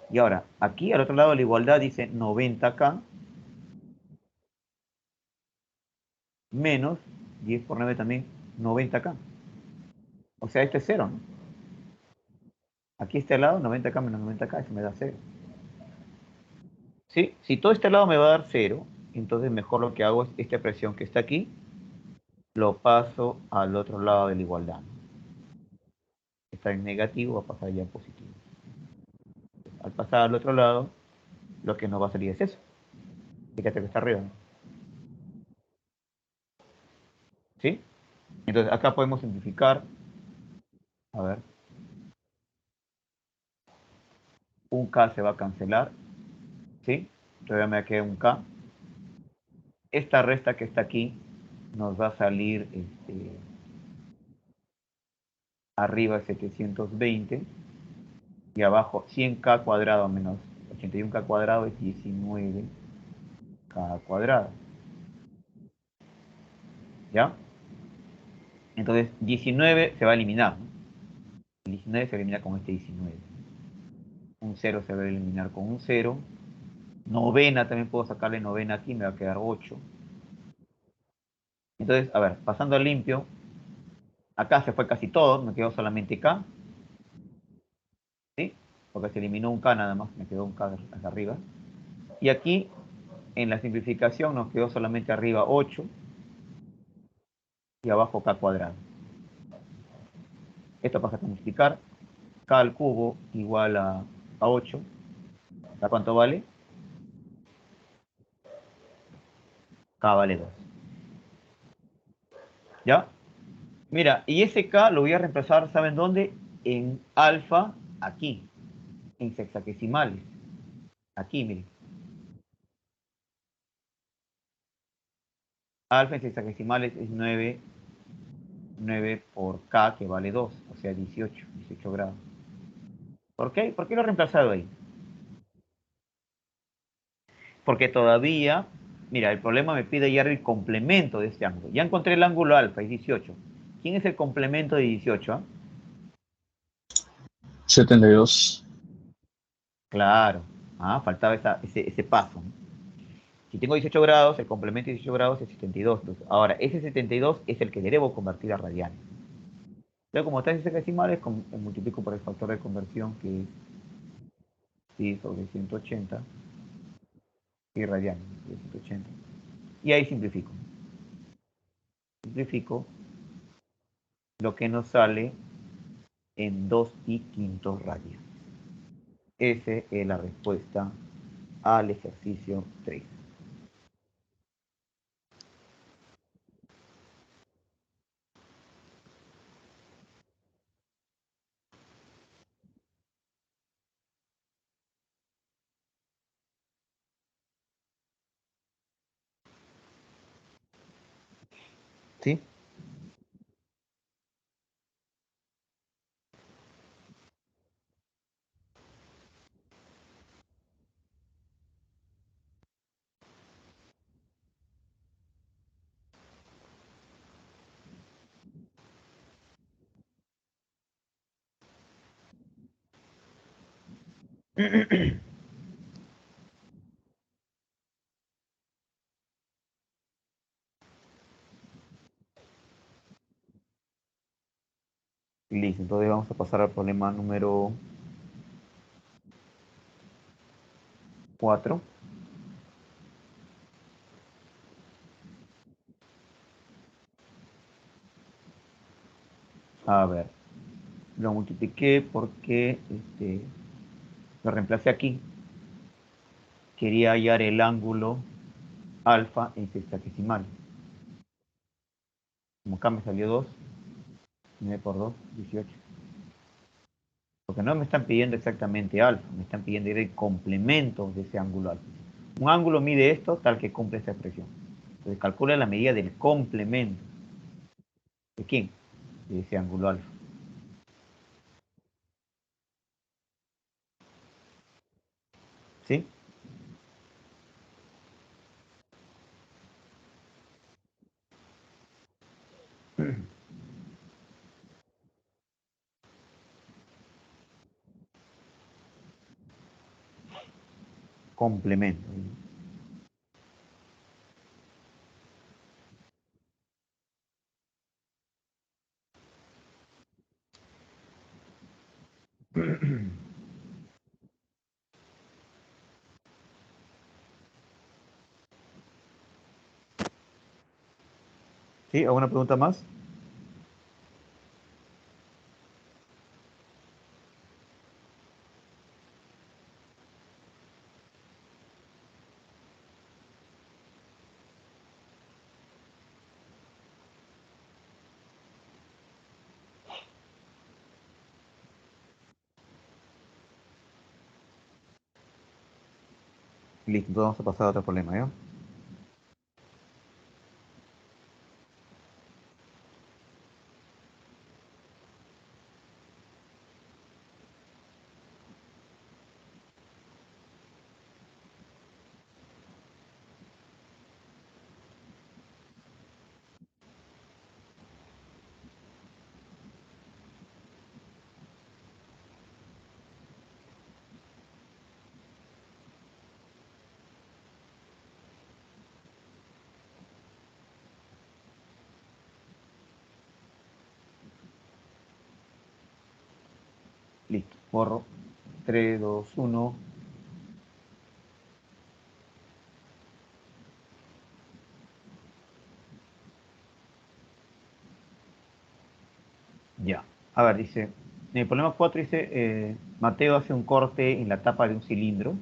Speaker 1: Y ahora, aquí al otro lado de la igualdad dice 90K menos 10 por 9 también 90K. O sea, este es 0, ¿no? Aquí este lado, 90K menos 90K, eso me da 0. ¿Sí? Si todo este lado me va a dar 0, entonces mejor lo que hago es esta expresión que está aquí, lo paso al otro lado de la igualdad. Está en negativo, va a pasar ya en positivo. Al pasar al otro lado, lo que nos va a salir es eso. Fíjate que está arriba, ¿no? ¿Sí? Entonces acá podemos simplificar. A ver. Un K se va a cancelar. ¿Sí? Todavía me queda un K. Esta resta que está aquí nos va a salir arriba 720 y abajo 100K cuadrado menos 81K cuadrado es 19K cuadrado. ¿Ya? Entonces 19 se va a eliminar, ¿no? El 19 se elimina con este 19. Un 0 se va a eliminar con un 0. Novena, también puedo sacarle novena aquí, me va a quedar 8. Entonces, a ver, pasando al limpio, acá se fue casi todo, me quedó solamente K, ¿sí? Porque se eliminó un K nada más, me quedó un K hacia arriba. Y aquí, en la simplificación, nos quedó solamente arriba 8 y abajo K cuadrado. Esto pasa a multiplicar. K al cubo igual a 8. ¿A cuánto vale? K vale 2. ¿Ya? Mira, y ese K lo voy a reemplazar, ¿saben dónde? En alfa, aquí, en sexagesimales. Aquí, miren. Alfa en sexagesimales es 9 por K, que vale 2, o sea, 18 grados. ¿Por qué? ¿Por qué lo he reemplazado ahí? Porque todavía, mira, el problema me pide hallar el complemento de este ángulo. Ya encontré el ángulo alfa, es 18. ¿Quién es el complemento de 18? ¿Ah?
Speaker 5: 72.
Speaker 1: Claro. Faltaba ese paso, ¿no? Si tengo 18 grados, el complemento de 18 grados es 72. Entonces, ahora, ese 72 es el que le debo convertir a radianes. Entonces, como está en sexagesimales, multiplico por el factor de conversión que es pi sobre 180 y radianes de 180. Y ahí simplifico. Simplifico lo que nos sale en 2π radianes. Esa es la respuesta al ejercicio 3. ¿Sí? Listo, entonces vamos a pasar al problema número 4. A ver, lo multipliqué porque lo reemplacé aquí. Quería hallar el ángulo alfa en sexagesimal. Como acá me salió 2, 9 por 2, 18. Porque no me están pidiendo exactamente alfa, me están pidiendo el complemento de ese ángulo alfa. Un ángulo mide esto tal que cumple esta expresión. Entonces calcula la medida del complemento. ¿De quién? De ese ángulo alfa. ¿Sí? Complemento. ¿Sí? ¿Alguna pregunta más? Listo, entonces vamos a pasar a otro problema, ¿ya? Listo, borro. 3, 2, 1. Ya. A ver, dice, en el problema 4 dice, Mateo hace un corte en la tapa de un cilindro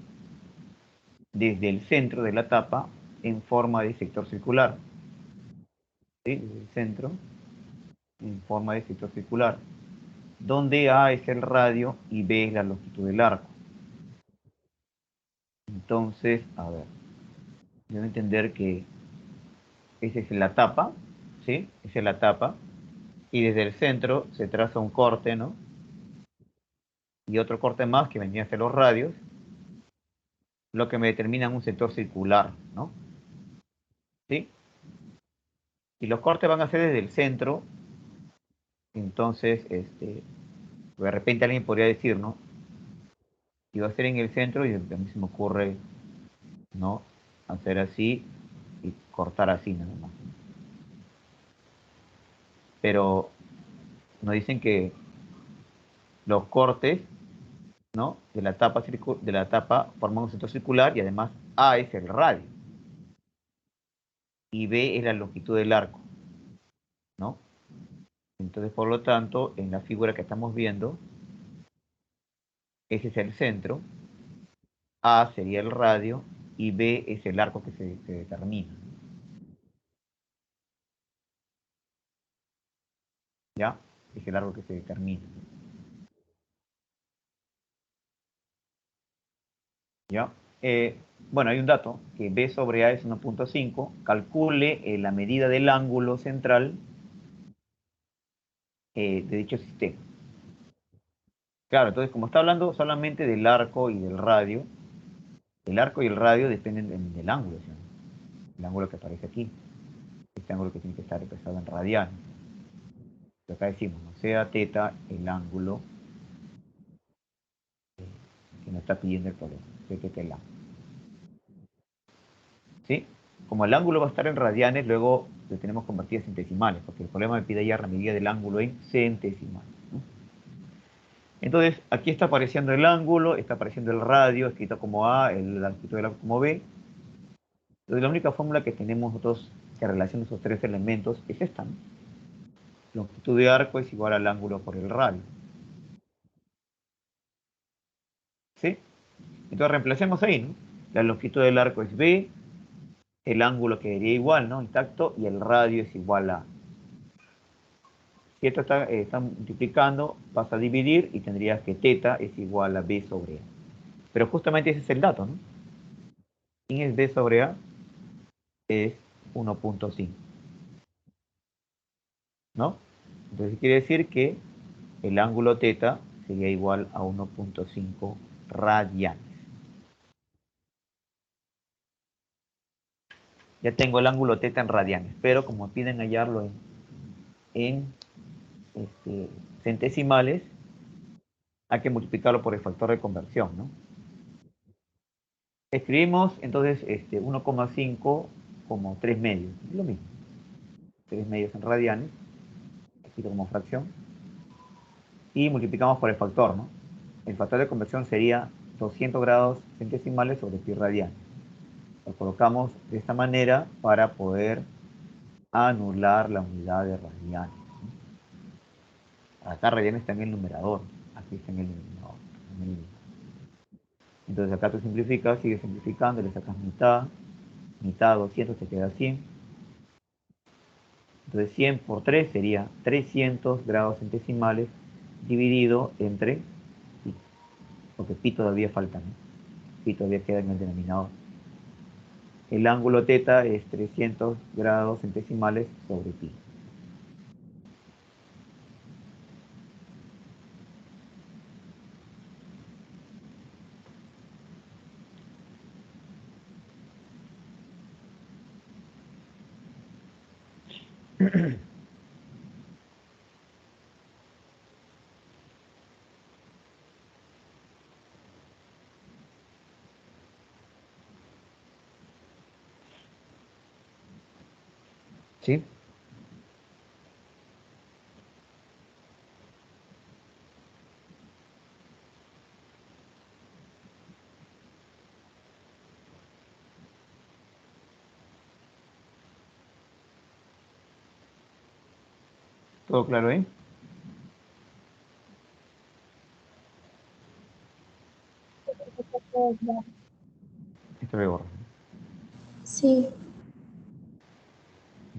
Speaker 1: desde el centro de la tapa en forma de sector circular. ¿Sí? Desde el centro en forma de sector circular, donde A es el radio y B es la longitud del arco. Entonces, a ver, debo entender que esa es la tapa, ¿sí? Esa es la tapa, y desde el centro se traza un corte, ¿no? Y otro corte más que vendría a ser los radios, lo que me determina un sector circular, ¿no? ¿Sí? Y los cortes van a ser desde el centro, entonces, de repente alguien podría decir, ¿no? Y va a ser en el centro y a mí se me ocurre, ¿no? Hacer así y cortar así nada más. Pero nos dicen que los cortes, ¿no? De la tapa forman un sector circular y además A es el radio y B es la longitud del arco, ¿no? Entonces, por lo tanto, en la figura que estamos viendo, ese es el centro, A sería el radio y B es el arco que se determina. ¿Ya? Es el arco que se determina. ¿Ya? bueno, hay un dato, que B sobre A es 1.5, calcule la medida del ángulo central de dicho sistema. Claro, entonces como está hablando solamente del arco y del radio, el arco y el radio dependen del ángulo, ¿sí? El ángulo que aparece aquí. Este ángulo que tiene que estar expresado en radianes. Acá decimos, no sea teta el ángulo que nos está pidiendo el problema. Sea teta el ángulo. ¿Sí? Como el ángulo va a estar en radianes, luego lo tenemos convertido a centesimales, porque el problema me pide ya la medida del ángulo en centesimales, ¿no? Entonces, aquí está apareciendo el ángulo, está apareciendo el radio, escrito como A, la longitud del arco como B. Entonces, la única fórmula que tenemos nosotros que relaciona esos tres elementos es esta, ¿no? Longitud de arco es igual al ángulo por el radio. ¿Sí? Entonces, reemplacemos ahí, ¿no? La longitud del arco es B, el ángulo quedaría igual, ¿no? Intacto, y el radio es igual a... Si esto está multiplicando, vas a dividir y tendrías que teta es igual a B sobre A. Pero justamente ese es el dato, ¿no? ¿Quién es B sobre A? Es 1.5, ¿no? Entonces quiere decir que el ángulo teta sería igual a 1.5 radianes. Ya tengo el ángulo teta en radianes, pero como piden hallarlo en centesimales, hay que multiplicarlo por el factor de conversión, ¿no? Escribimos entonces 1,5 como 3 medios, es lo mismo. 3 medios en radianes, escrito como fracción, y multiplicamos por el factor, ¿no? El factor de conversión sería 200 grados centesimales sobre pi radianes. Lo colocamos de esta manera para poder anular la unidad de radianes. Acá radianes está en el numerador, aquí está en el denominador. Entonces acá tú simplificas, sigues simplificando, le sacas mitad, mitad 200 te queda 100. Entonces 100 por 3 sería 300 grados centesimales dividido entre pi, porque pi todavía falta, ¿no? Pi todavía queda en el denominador. El ángulo teta es 300 grados centesimales sobre pi. ¿Sí? ¿Todo claro ahí? Esto le borro.
Speaker 3: Sí,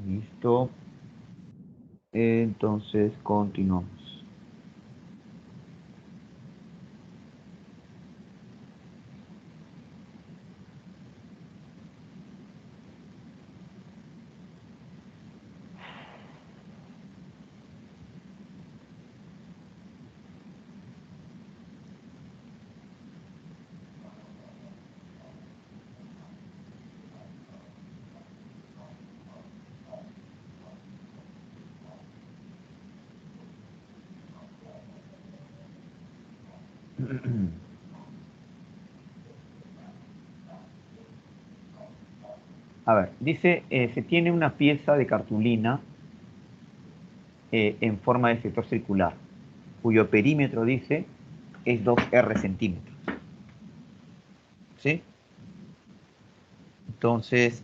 Speaker 1: Listo. Entonces continuamos. A ver, dice, se tiene una pieza de cartulina en forma de sector circular, cuyo perímetro, dice, es 2R centímetros. ¿Sí? Entonces,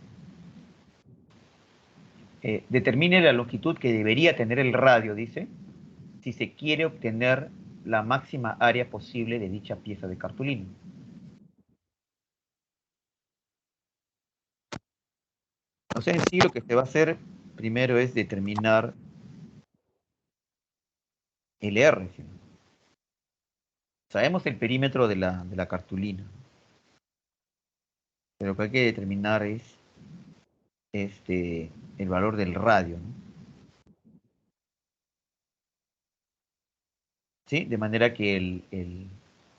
Speaker 1: determine la longitud que debería tener el radio, dice, si se quiere obtener la máxima área posible de dicha pieza de cartulina. O sea, en sí lo que se va a hacer primero es determinar el R, ¿sí? Sabemos el perímetro de la cartulina. Pero lo que hay que determinar es el valor del radio, ¿no? ¿Sí? De manera que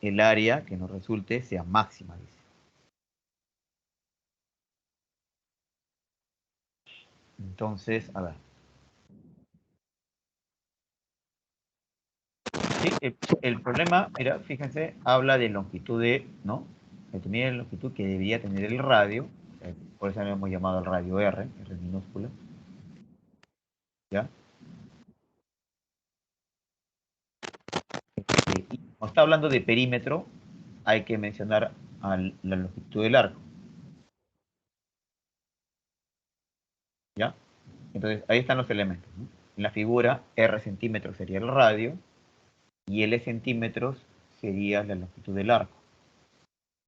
Speaker 1: el área que nos resulte sea máxima, dice. Entonces, a ver. Sí, el problema, mira, fíjense, habla de longitud de, ¿no? Determina la longitud que debería tener el radio, por eso lo hemos llamado el radio R, R minúscula, ¿ya? Y como está hablando de perímetro, hay que mencionar la longitud del arco, ¿ya? Entonces, ahí están los elementos, ¿no? En la figura, R centímetros sería el radio, y L centímetros sería la longitud del arco.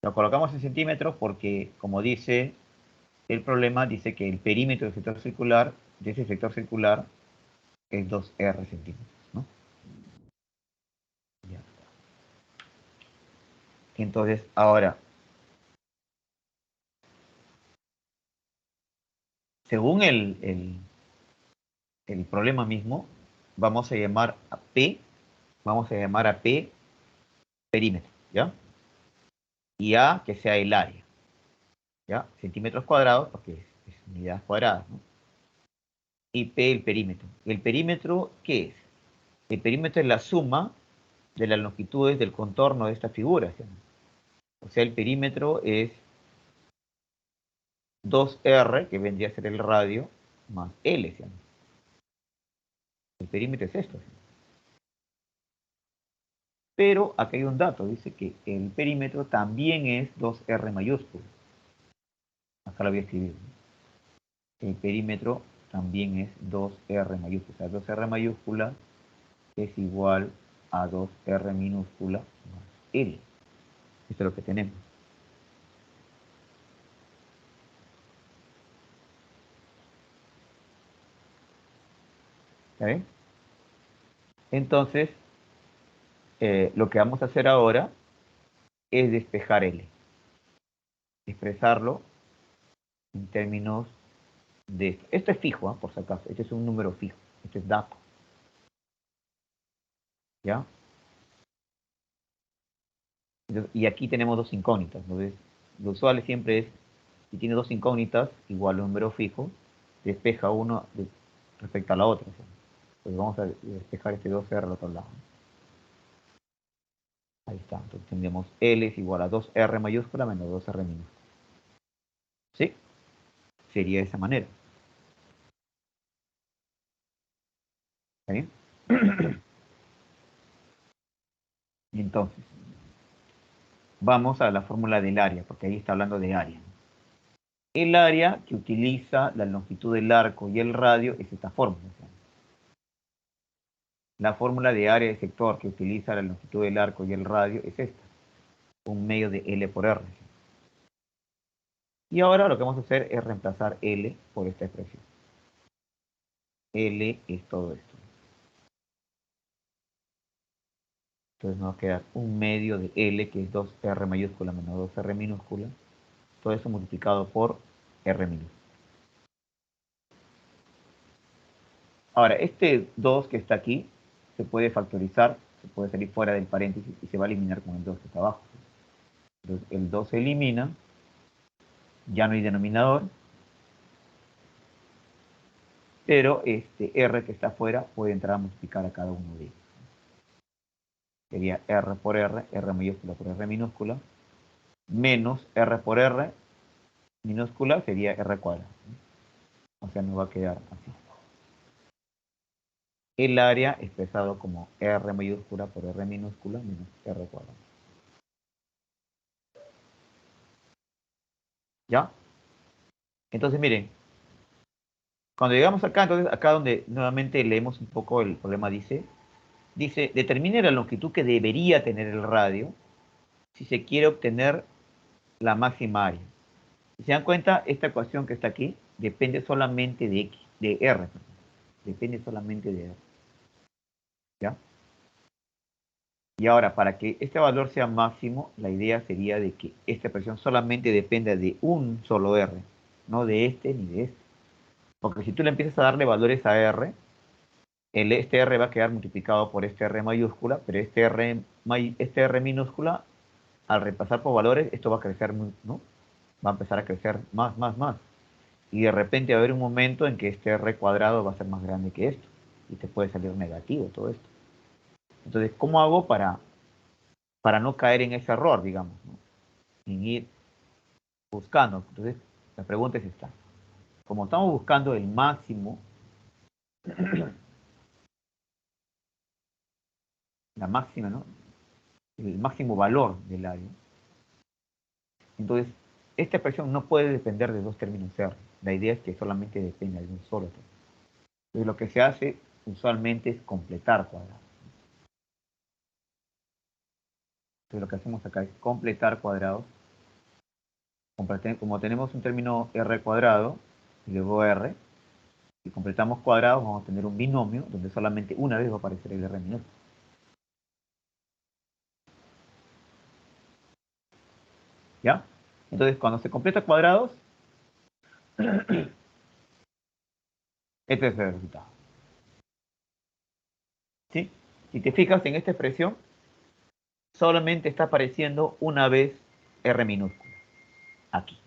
Speaker 1: Lo colocamos en centímetros porque, como dice el problema, dice que el perímetro del sector circular, de ese sector circular, es 2R centímetros, ¿no? Ya. Entonces, ahora, según el problema mismo, vamos a llamar a P perímetro, ¿ya? Y A que sea el área, ¿ya? Centímetros cuadrados, porque es unidades cuadradas, ¿no? Y P el perímetro. ¿El perímetro qué es? El perímetro es la suma de las longitudes del contorno de esta figura, ¿sí? O sea, el perímetro es 2R, que vendría a ser el radio, más L, ¿sí? El perímetro es esto, ¿sí? Pero acá hay un dato, dice que el perímetro también es 2R mayúscula. Acá lo voy a escribir, ¿no? El perímetro también es 2R mayúscula. O sea, 2R mayúscula es igual a 2R minúscula más L. Esto es lo que tenemos. ¿Está bien? Entonces, lo que vamos a hacer ahora es despejar L. Expresarlo en términos de esto. Esto es fijo, ¿eh? Por si acaso. Este es un número fijo. Este es dato. ¿Ya? Entonces, y aquí tenemos dos incógnitas. Entonces, lo usual siempre es, si tiene dos incógnitas igual a un número fijo, despeja uno respecto a la otra. ¿Sí? Entonces vamos a despejar este 2R al otro lado. Ahí está. Entonces tendríamos L es igual a 2R mayúscula menos 2R minúscula. ¿Sí? Sería de esa manera. ¿Está bien? Entonces, vamos a la fórmula del área, porque ahí está hablando de área. El área que utiliza la longitud del arco y el radio es esta fórmula. La fórmula de área de sector que utiliza la longitud del arco y el radio es esta, un medio de L por R. Y ahora lo que vamos a hacer es reemplazar L por esta expresión. L es todo esto. Entonces nos va a quedar un medio de L, que es 2R mayúscula menos 2R minúscula. Todo eso multiplicado por R minúscula. Ahora, este 2 que está aquí se puede factorizar, se puede salir fuera del paréntesis y se va a eliminar con el 2 que está abajo. Entonces el 2 se elimina, ya no hay denominador, pero este R que está afuera puede entrar a multiplicar a cada uno de ellos. Sería R por R mayúscula por R minúscula, menos R por R minúscula sería R cuadrado. O sea, nos va a quedar así. El área expresado como R mayúscula por R minúscula menos R cuadrado. ¿Ya? Entonces, miren, cuando llegamos acá, entonces acá donde nuevamente leemos un poco el problema dice, determine la longitud que debería tener el radio si se quiere obtener la máxima área. Si se dan cuenta, esta ecuación que está aquí depende solamente de X, de R. Depende solamente de R. ¿Ya? Y ahora, para que este valor sea máximo, la idea sería de que esta expresión solamente dependa de un solo R, no de este ni de este. Porque si tú le empiezas a darle valores a R, este R va a quedar multiplicado por este R mayúscula, pero este R minúscula, al repasar por valores, esto va a crecer, ¿no? Va a empezar a crecer más, más, más. Y de repente va a haber un momento en que este R cuadrado va a ser más grande que esto. Y te puede salir negativo todo esto. Entonces, ¿cómo hago para no caer en ese error, digamos, ¿no? En ir buscando? Entonces, la pregunta es esta. Como estamos buscando el máximo, la máxima, ¿no? El máximo valor del área. Entonces, esta expresión no puede depender de dos términos R. La idea es que solamente dependa de un solo término. Entonces, lo que se hace usualmente es completar cuadrados. Entonces, lo que hacemos acá es completar cuadrados. Como tenemos un término R cuadrado y luego R, si completamos cuadrados vamos a tener un binomio donde solamente una vez va a aparecer el R minúsculo. ¿Ya? Entonces, cuando se completa cuadrados, este es el resultado. ¿Sí? Si te fijas en esta expresión, solamente está apareciendo una vez R minúscula. Aquí.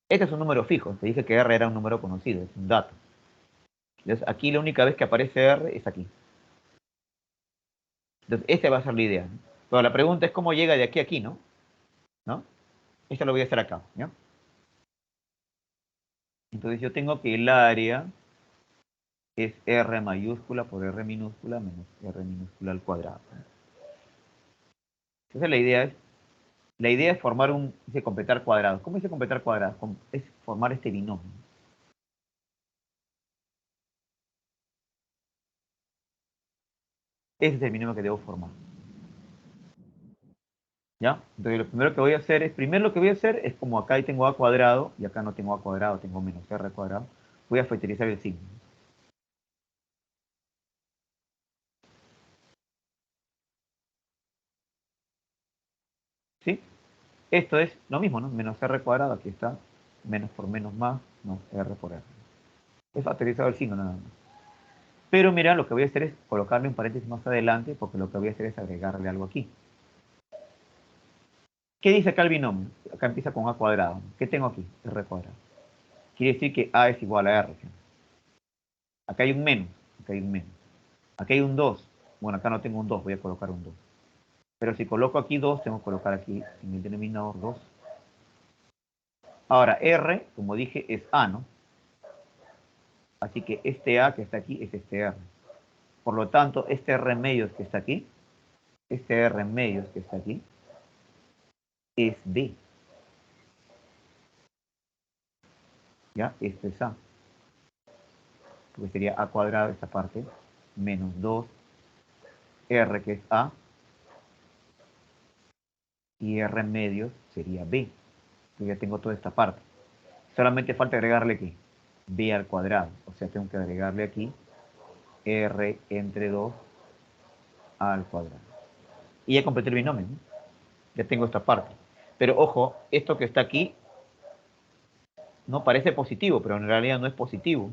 Speaker 1: Este es un número fijo. Te dije que R era un número conocido, es un dato. Entonces, aquí la única vez que aparece R es aquí. Entonces, esta va a ser la idea, ¿no? Pero la pregunta es cómo llega de aquí a aquí, ¿no? ¿No? Esto lo voy a hacer acá, ¿ya? Entonces yo tengo que el área es R mayúscula por R minúscula menos R minúscula al cuadrado. Entonces la idea es formar dice completar cuadrados. ¿Cómo dice completar cuadrados? Es formar este binomio. Ese es el binomio que debo formar. ¿Ya? Entonces lo primero que voy a hacer es como acá tengo A cuadrado y acá no tengo A cuadrado, tengo menos R cuadrado. Voy a factorizar el signo. ¿Sí? Esto es lo mismo, ¿no? Menos R cuadrado, aquí está. Menos por menos más, no, R por R. He factorizado el signo nada más. Pero mira, lo que voy a hacer es colocarle un paréntesis más adelante, porque lo que voy a hacer es agregarle algo aquí. ¿Qué dice acá el binomio? Acá empieza con A cuadrado. ¿Qué tengo aquí? R cuadrado. Quiere decir que A es igual a R. Acá hay un menos. Acá hay un menos. Acá hay un 2. Bueno, acá no tengo un 2, voy a colocar un 2. Pero si coloco aquí 2, tengo que colocar aquí en el denominador 2. Ahora, R, como dije, es A, ¿no? Así que este A que está aquí es este R. Por lo tanto, este R medios que está aquí, este R medios que está aquí, es B. ¿Ya? Esto es A. Porque sería A cuadrado esta parte, menos 2R que es A, y R medios sería B. Entonces ya tengo toda esta parte. Solamente falta agregarle aquí, B al cuadrado. O sea, tengo que agregarle aquí R entre 2 al cuadrado. Y ya completé el binomio, ¿no? Ya tengo esta parte. Pero ojo, esto que está aquí no parece positivo, pero en realidad no es positivo,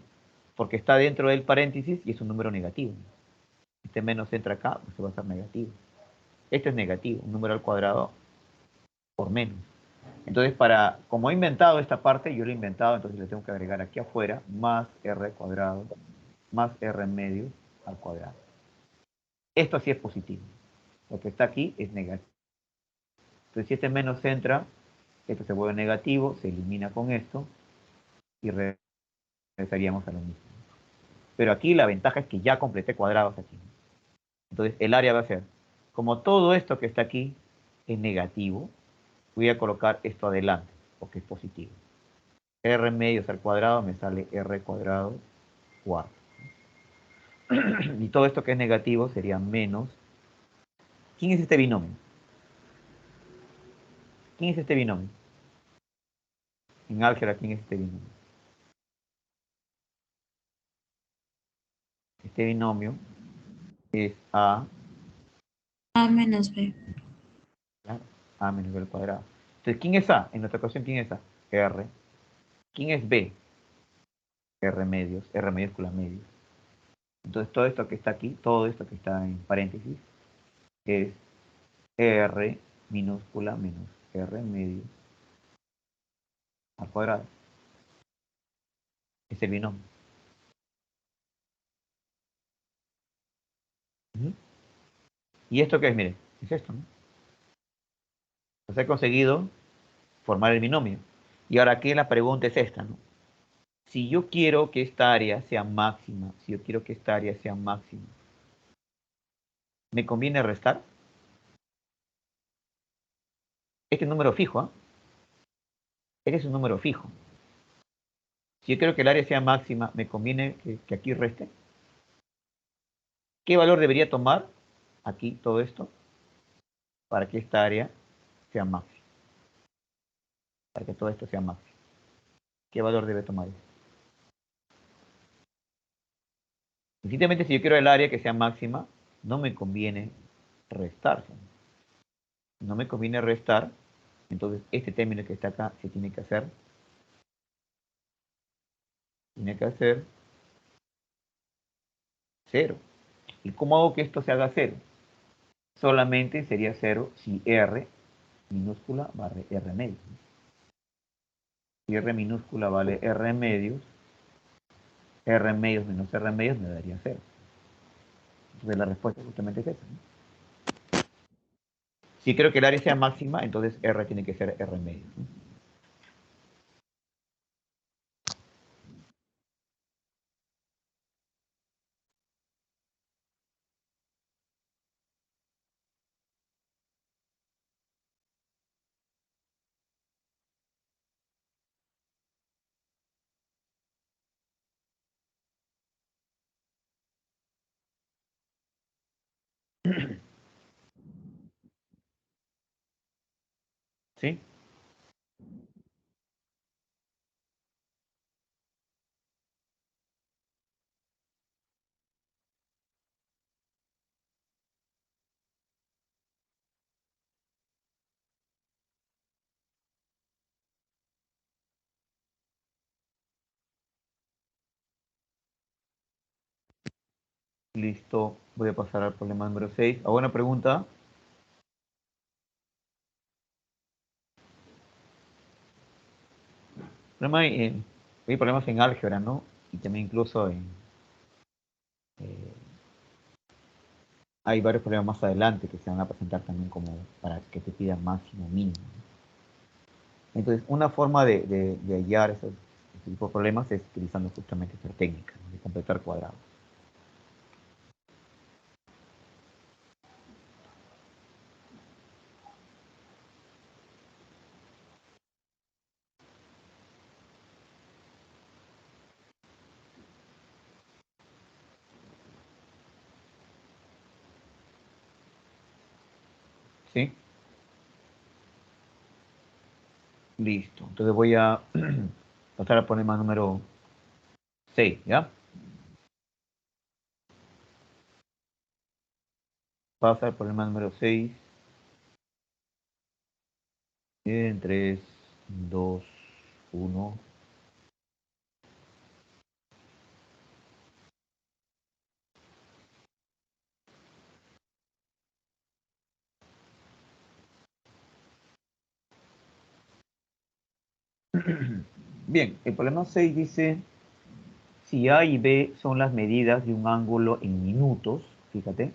Speaker 1: porque está dentro del paréntesis y es un número negativo. Este menos entra acá, pues va a ser negativo. Esto es negativo, un número al cuadrado por menos. Entonces, como he inventado esta parte, yo lo he inventado, entonces le tengo que agregar aquí afuera más R cuadrado, más R medio al cuadrado. Esto sí es positivo. Lo que está aquí es negativo. Entonces, si este menos entra, esto se vuelve negativo, se elimina con esto y regresaríamos a lo mismo. Pero aquí la ventaja es que ya completé cuadrados aquí. Entonces, el área va a ser, como todo esto que está aquí es negativo, voy a colocar esto adelante, porque es positivo. R medios al cuadrado me sale R cuadrado cuarto. Y todo esto que es negativo sería menos. ¿Quién es este binomio? ¿Quién es este binomio? En álgebra, ¿quién es este binomio? Este binomio es A
Speaker 3: A menos B.
Speaker 1: Claro, A menos B al cuadrado. Entonces, ¿quién es A? En nuestra ecuación, ¿quién es A? R. ¿Quién es B? R medios, R mayúscula medios. Entonces, todo esto que está aquí, todo esto que está en paréntesis, es R minúscula menos R medios al cuadrado. Es el binomio. ¿Y esto qué es? Miren, es esto, ¿no? Entonces he conseguido formar el binomio. Y ahora aquí la pregunta es esta, ¿no? Si yo quiero que esta área sea máxima, ¿me conviene restar? Este número fijo, ¿ah? Este es un número fijo. Si yo quiero que el área sea máxima, ¿me conviene que aquí reste? ¿Qué valor debería tomar aquí todo esto para que esta área sea máxima? Para que todo esto sea máximo. ¿Qué valor debe tomar esto? Evidentemente, si yo quiero el área que sea máxima, no me conviene restar. No me conviene restar, entonces este término que está acá se tiene que hacer. Tiene que hacer 0. ¿Y cómo hago que esto se haga 0? Solamente sería 0 si R minúscula vale R medios. Si R minúscula vale R medios menos R medios me daría 0. Entonces la respuesta justamente es esa, ¿no? Si quiero que el área sea máxima, entonces R tiene que ser R medios, ¿no? ¿Sí? Listo. Voy a pasar al problema número 6. ¿A buena pregunta? Hay problemas en álgebra, ¿no? Y también incluso eh, hay varios problemas más adelante que se van a presentar también como para que te pidan máximo o mínimo, ¿no? Entonces, una forma de hallar ese tipo de problemas es utilizando justamente esta técnica, ¿no? De completar cuadrados. ¿Sí? Listo. Entonces voy a pasar al problema número 6, ¿ya? Pasa al problema número 6 en 3, 2, 1. Bien, el problema 6 dice, si A y B son las medidas de un ángulo en minutos, fíjate,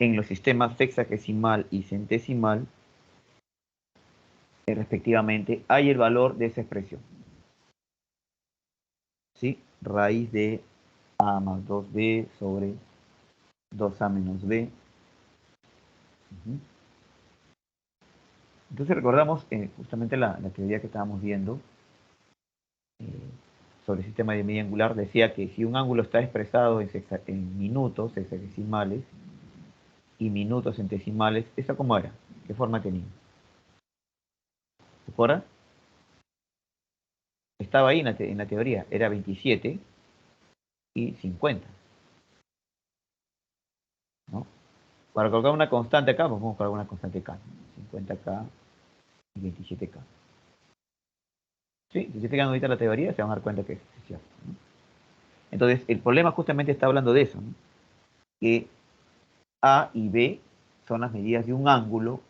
Speaker 1: en los sistemas sexagesimal y centesimal, respectivamente, hay el valor de esa expresión. ¿Sí? Raíz de A más 2B sobre 2A menos B. Entonces recordamos justamente la teoría que estábamos viendo eh, sobre el sistema de medida angular. Decía que si un ángulo está expresado en minutos sexagesimales y minutos centesimales, ¿esa cómo era? ¿Qué forma tenía? ¿Se acuerdan? Estaba ahí en la teoría, era 27 y 50, ¿no? Para colocar una constante acá, vamos a colocar una constante K. 50K y 27K. ¿Sí? Si se fijan ahorita la teoría, se van a dar cuenta que es cierto, ¿no? Entonces, el problema justamente está hablando de eso, ¿no? Que A y B son las medidas de un ángulo,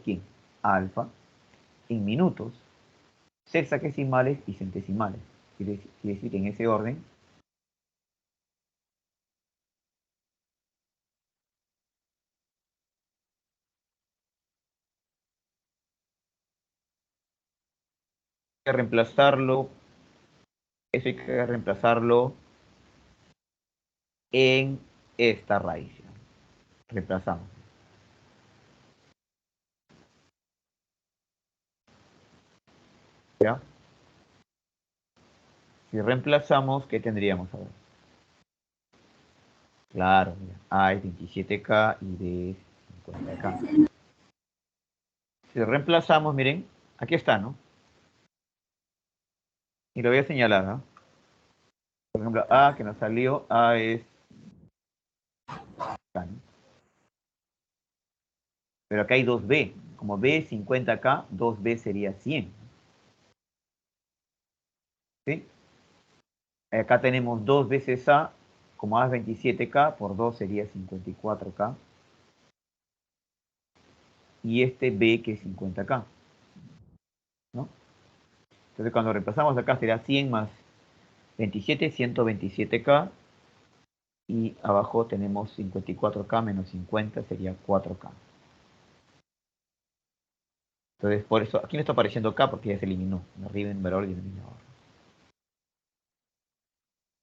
Speaker 1: ¿quién? Alfa, en minutos, sexagesimales y centesimales. Quiere decir que en ese orden hay que reemplazarlo, eso hay que reemplazarlo en esta raíz. ¿No? Reemplazamos. ¿Ya? Si reemplazamos, ¿qué tendríamos ahora? Claro, mira, A es 27K y B es 50K. Si reemplazamos, miren, aquí está, ¿no? Y lo voy a señalar, ¿no? Por ejemplo, A que nos salió, A es K, ¿no? Pero acá hay 2B. Como B es 50K, 2B sería 100. ¿Sí? Acá tenemos 2 veces A, como A es 27K, por 2 sería 54K. Y este B que es 50K, ¿no? Entonces cuando reemplazamos acá será 100 más 27, 127K. Y abajo tenemos 54K menos 50 sería 4K. Entonces por eso, aquí no está apareciendo K porque ya se eliminó. Arriba en valor y denominador.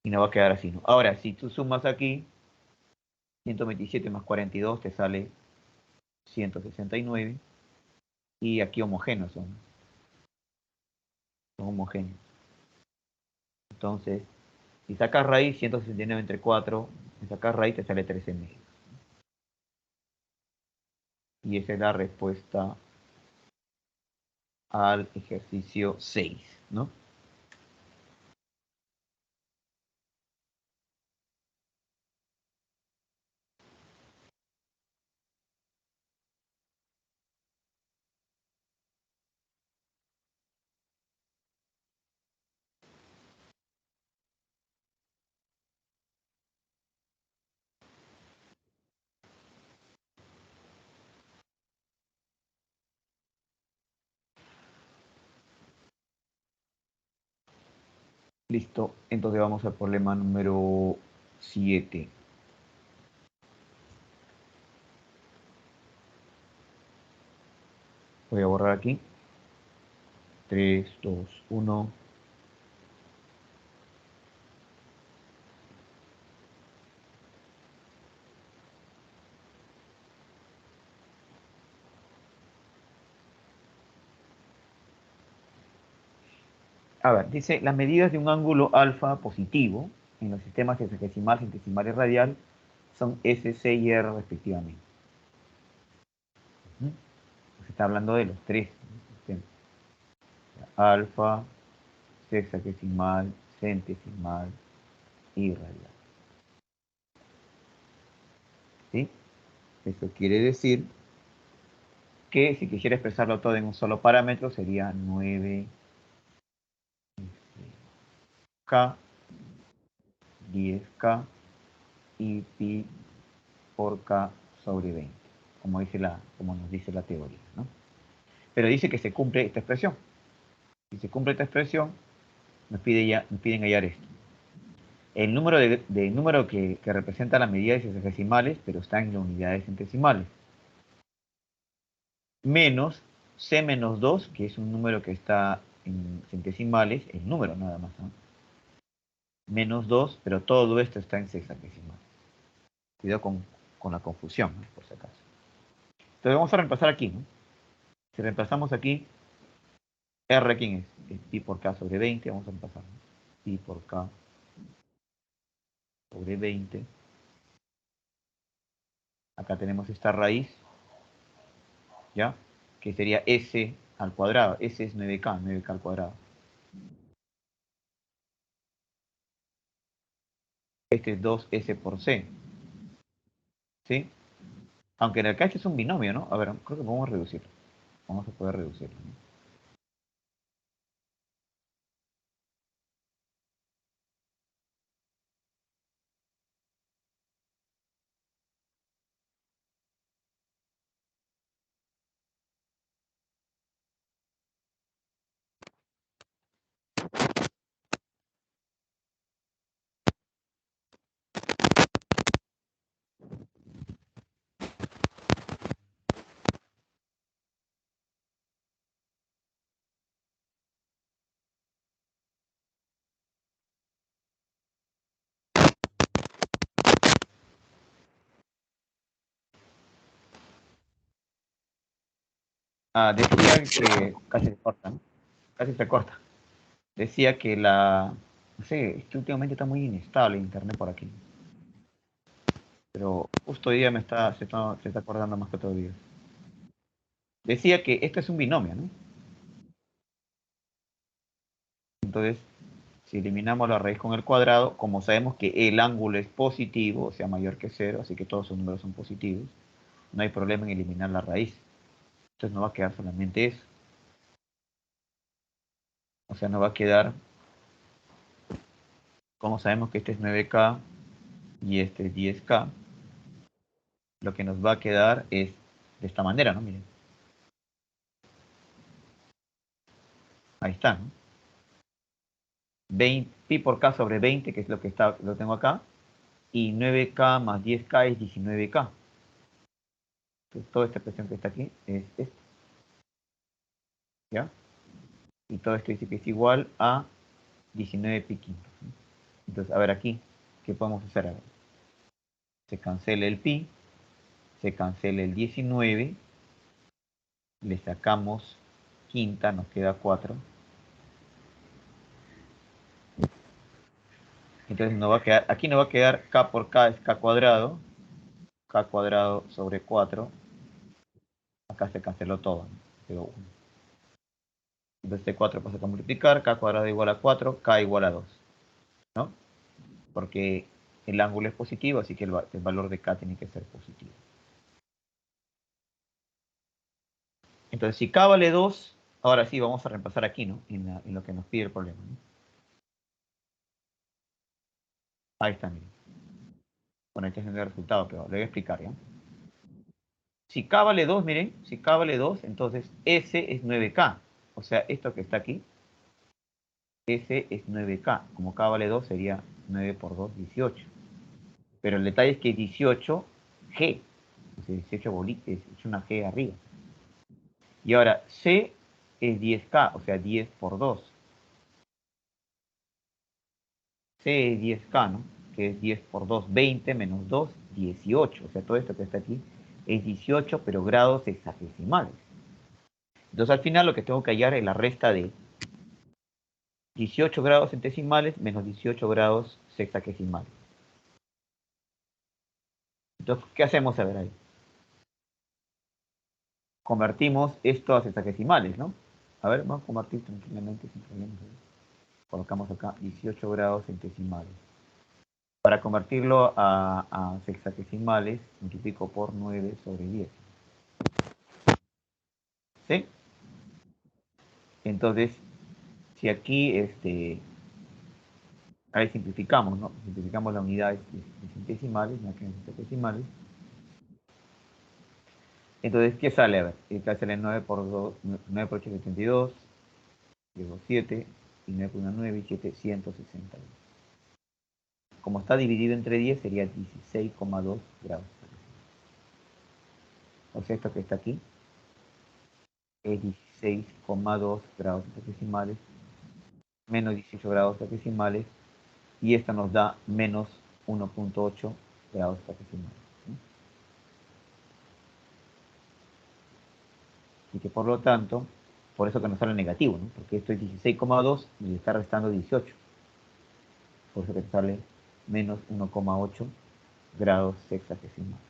Speaker 1: Y no va a quedar así, ¿no? Ahora, si tú sumas aquí, 127 más 42 te sale 169. Y aquí homogéneos son homogéneos. Entonces, si sacas raíz, 169 entre 4, si sacas raíz te sale 13 medio. Y esa es la respuesta al ejercicio 6, ¿no? Listo, entonces vamos al problema número 7. Voy a borrar aquí. 3, 2, 1. A ver, dice, las medidas de un ángulo alfa positivo en los sistemas hexadecimal, centesimal y radial son S, C y R respectivamente. Se está hablando de los tres sistemas. Alfa, sexagesimal, centesimal y radial. ¿Sí? Eso quiere decir que si quisiera expresarlo todo en un solo parámetro sería 9K, 10K y pi por K sobre 20, como nos dice la teoría, ¿no? Pero dice que se cumple esta expresión. Si se cumple esta expresión, nos piden hallar esto. El número que representa la medida de sexagesimales, pero está en las unidades centesimales. Menos C menos 2, que es un número que está en centesimales, el número nada más, ¿no? Menos 2, pero todo esto está en sexagesimales. Cuidado con la confusión, ¿no? Por si acaso. Entonces vamos a reemplazar aquí, ¿no? Si reemplazamos aquí, R, ¿quién es? Es pi por K sobre 20, vamos a reemplazar, ¿no? Pi por K sobre 20. Acá tenemos esta raíz, ¿ya? Que sería S al cuadrado. S es 9K, 9K al cuadrado. Este es 2S por C, ¿sí? Aunque en el caso es un binomio, ¿no? A ver, creo que podemos reducirlo. Vamos a poder reducirlo, ¿no? Decía que casi se corta, ¿no? Casi se corta. Decía que no sé, es que últimamente está muy inestable internet por aquí. Pero justo hoy día se está acordando más que todo día. Decía que esto es un binomio, ¿no? Entonces, si eliminamos la raíz con el cuadrado, como sabemos que el ángulo es positivo, o sea, mayor que cero, así que todos sus números son positivos, no hay problema en eliminar la raíz. Entonces no va a quedar solamente eso. O sea, nos va a quedar, como sabemos que este es 9K y este es 10K, lo que nos va a quedar es de esta manera, ¿no? Miren. Ahí está, ¿no? 20, pi por k sobre 20, que es lo que lo tengo acá, y 9K más 10K es 19K. Entonces, toda esta expresión que está aquí es esta, ¿ya? Y todo esto dice que es igual a 19 pi quintos. Entonces, a ver aquí, ¿qué podemos hacer? A ver. Se cancela el pi, se cancela el 19, le sacamos quinta, nos queda 4. Entonces nos va a quedar, aquí nos va a quedar k por k es k cuadrado sobre 4. Acá se canceló todo, ¿no? Quedó 1. Entonces este 4 pasa a multiplicar, k cuadrado igual a 4, k igual a 2, ¿no? Porque el ángulo es positivo, así que el valor de k tiene que ser positivo. Entonces si k vale 2, ahora sí vamos a reemplazar aquí, ¿no? En lo que nos pide el problema, ¿no? Ahí está, miren. Bueno, este es el resultado, pero lo voy a explicar, ¿ya? Si k vale 2, miren, si k vale 2, entonces S es 9K. O sea, esto que está aquí, S es 9K. Como k vale 2 sería 9 por 2, 18. Pero el detalle es que 18G, o sea, 18 bolitas, es una G arriba. Y ahora, C es 10K, o sea, 10 por 2. C es 10K, ¿no? Que es 10 por 2, 20 menos 2, 18. O sea, todo esto que está aquí es 18, pero grados hexagesimales. Entonces, al final lo que tengo que hallar es la resta de 18 grados centesimales menos 18 grados sexagesimales. Entonces, ¿qué hacemos? A ver ahí. Convertimos esto a sexagesimales, ¿no? A ver, vamos a convertir tranquilamente sin problemas. Colocamos acá 18 grados centesimales. Para convertirlo a sexagesimales, multiplico por 9 sobre 10. ¿Sí? Entonces, si aquí, ahí simplificamos, ¿no? Simplificamos la unidad de centesimales, no que en sexagesimales. Entonces, ¿qué sale? A ver, acá sale 9 por 2, 9 por 8, 72, luego 7, y 9 por 1, 9, y 7, 160. Como está dividido entre 10, sería 16,2 grados. O sea, esto que está aquí es 16,2 grados decimales, menos 18 grados decimales, y esto nos da menos 1,8 grados decimales. Y que por lo tanto, por eso que nos sale negativo, ¿no? Porque esto es 16,2 y le está restando 18. Por eso que sale menos 1,8 grados sexagesimales.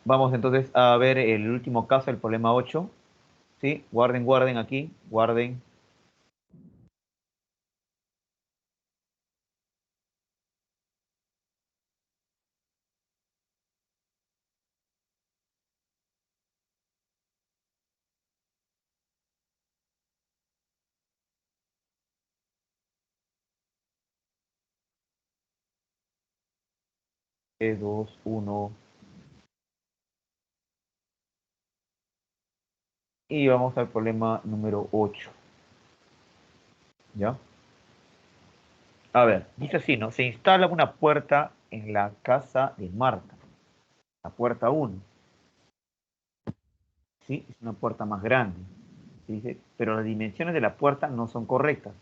Speaker 1: Vamos entonces a ver el último caso, el problema 8. ¿Sí? Guarden aquí, guarden. Tres, dos, uno. Y vamos al problema número 8. ¿Ya? A ver, dice así, ¿no? Se instala una puerta en la casa de Marta. La puerta 1. ¿Sí? Es una puerta más grande. Dice, pero las dimensiones de la puerta no son correctas.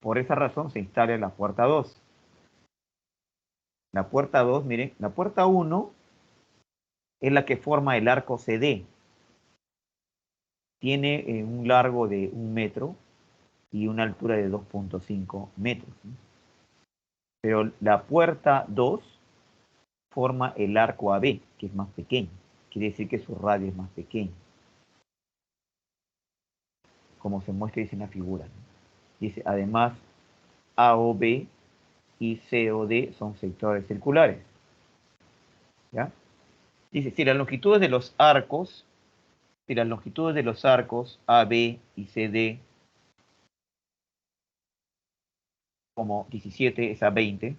Speaker 1: Por esa razón se instala la puerta 2. La puerta 2, miren, la puerta 1 es la que forma el arco CD. Tiene un largo de 1 metro y una altura de 2.5 metros. ¿Sí? Pero la puerta 2 forma el arco AB, que es más pequeño. Quiere decir que su radio es más pequeño. Como se muestra dice en la figura. ¿No? Dice, además, AOB y COD son sectores circulares. ¿Ya? Dice, si las longitudes de los arcos AB y CD, como 17 es a 20,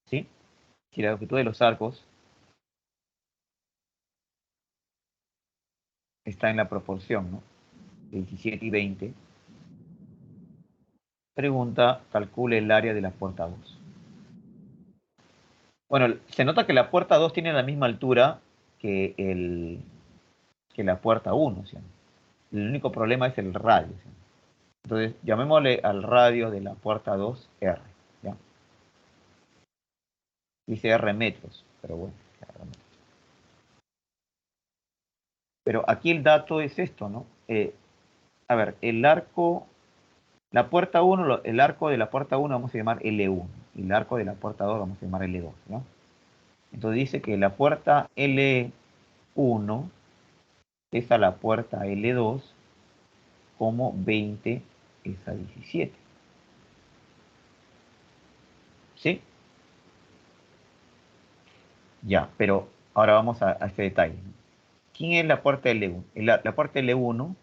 Speaker 1: ¿sí? Si la longitud de los arcos está en la proporción, ¿no? De 17 y 20, pregunta, calcule el área de la puerta 2. Bueno, se nota que la puerta 2 tiene la misma altura que la puerta 1, ¿sí? El único problema es el radio, ¿sí? Entonces, llamémosle al radio de la puerta 2 R, ¿ya? Dice R metros, pero bueno. Pero aquí el dato es esto, ¿no? A ver, el arco, la puerta 1, el arco de la puerta 1 vamos a llamar L1, y el arco de la puerta 2 vamos a llamar L2, ¿no? Entonces dice que la puerta L1 es a la puerta L2 como 20 es a 17. ¿Sí? Ya, pero ahora vamos a este detalle. ¿Quién es la puerta L1? La puerta L1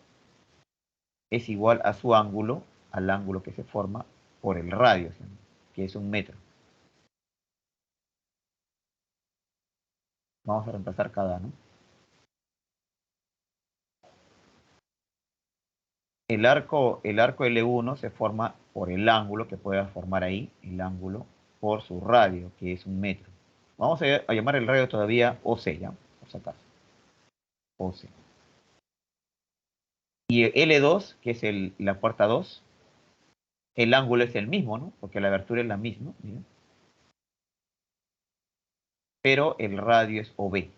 Speaker 1: es igual a su ángulo, al ángulo que se forma por el radio, ¿sí? Que es 1 metro. Vamos a reemplazar cada, ¿no? El arco L1 se forma por el ángulo que pueda formar ahí, el ángulo por su radio, que es 1 metro. Vamos a llamar el radio todavía OC, ¿ya? Por si acaso. OC. Y el L2, que es la puerta 2, el ángulo es el mismo, ¿no? Porque la abertura es la misma, ¿sí? Pero el radio es OB,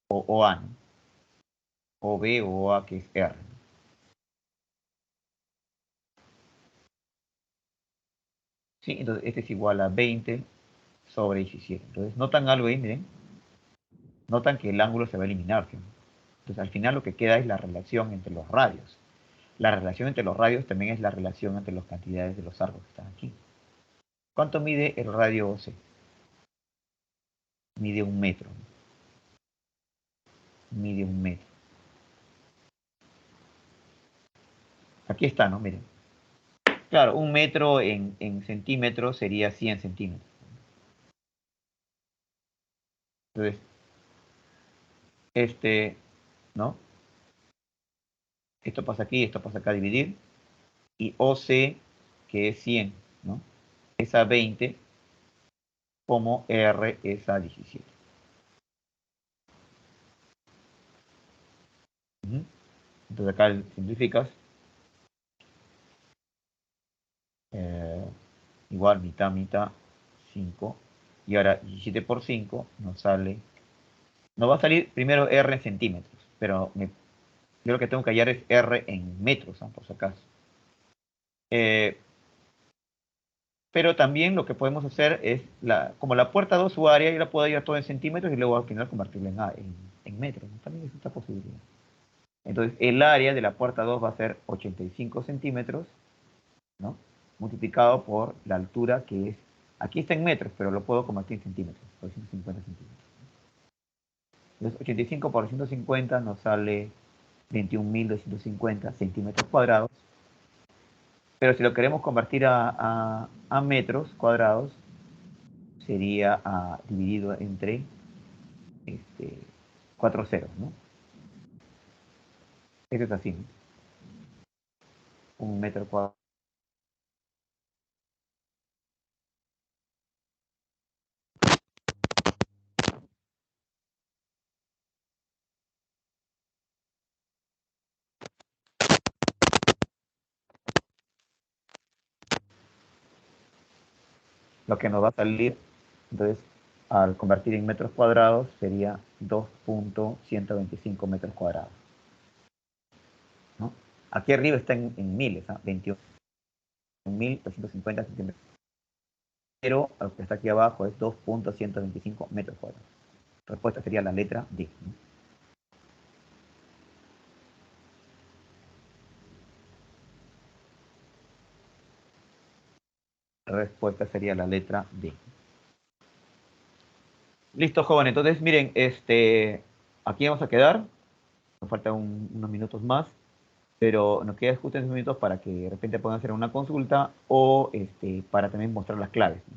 Speaker 1: o OA, ¿no? OB o OA, que es R. ¿Sí? Entonces, este es igual a 20 sobre 17. Entonces, notan algo ahí, miren. Notan que el ángulo se va a eliminar, ¿sí? Entonces, al final lo que queda es la relación entre los radios. La relación entre los radios también es la relación entre las cantidades de los arcos que están aquí. ¿Cuánto mide el radio OC? Mide 1 metro. Mide 1 metro. Aquí está, ¿no? Miren. Claro, 1 metro en centímetros sería 100 centímetros. Entonces, ¿no? Esto pasa aquí, esto pasa acá a dividir. Y OC, que es 100, ¿no? Es a 20, como R es a 17. Entonces acá simplificas. Igual mitad, mitad, 5. Y ahora 17 por 5 nos sale. Nos va a salir primero R en centímetros, pero yo lo que tengo que hallar es R en metros, ¿no? Por si acaso. Pero también lo que podemos hacer es, como la puerta 2, su área, yo la puedo ir todo en centímetros y luego al final convertirla en metros, ¿no? También es otra posibilidad. Entonces, el área de la puerta 2 va a ser 85 centímetros, ¿no? Multiplicado por la altura que es, aquí está en metros, pero lo puedo convertir en centímetros, por 150 centímetros. Entonces, 85 por 150 nos sale 21.250 centímetros cuadrados. Pero si lo queremos convertir a metros cuadrados, sería dividido entre 4 ceros, ¿no? Eso es así, ¿no? Un metro cuadrado. Lo que nos va a salir, entonces, al convertir en metros cuadrados, sería 2.125 metros cuadrados, ¿no? Aquí arriba está en miles, ¿ah? 21.350 centímetros. Pero lo que está aquí abajo es 2.125 metros cuadrados. La respuesta sería la letra D, ¿no? La respuesta sería la letra D. Listo, joven. Entonces, miren, aquí vamos a quedar. Nos faltan unos minutos más, pero nos quedan justo esos minutos para que de repente puedan hacer una consulta o para también mostrar las claves, ¿no?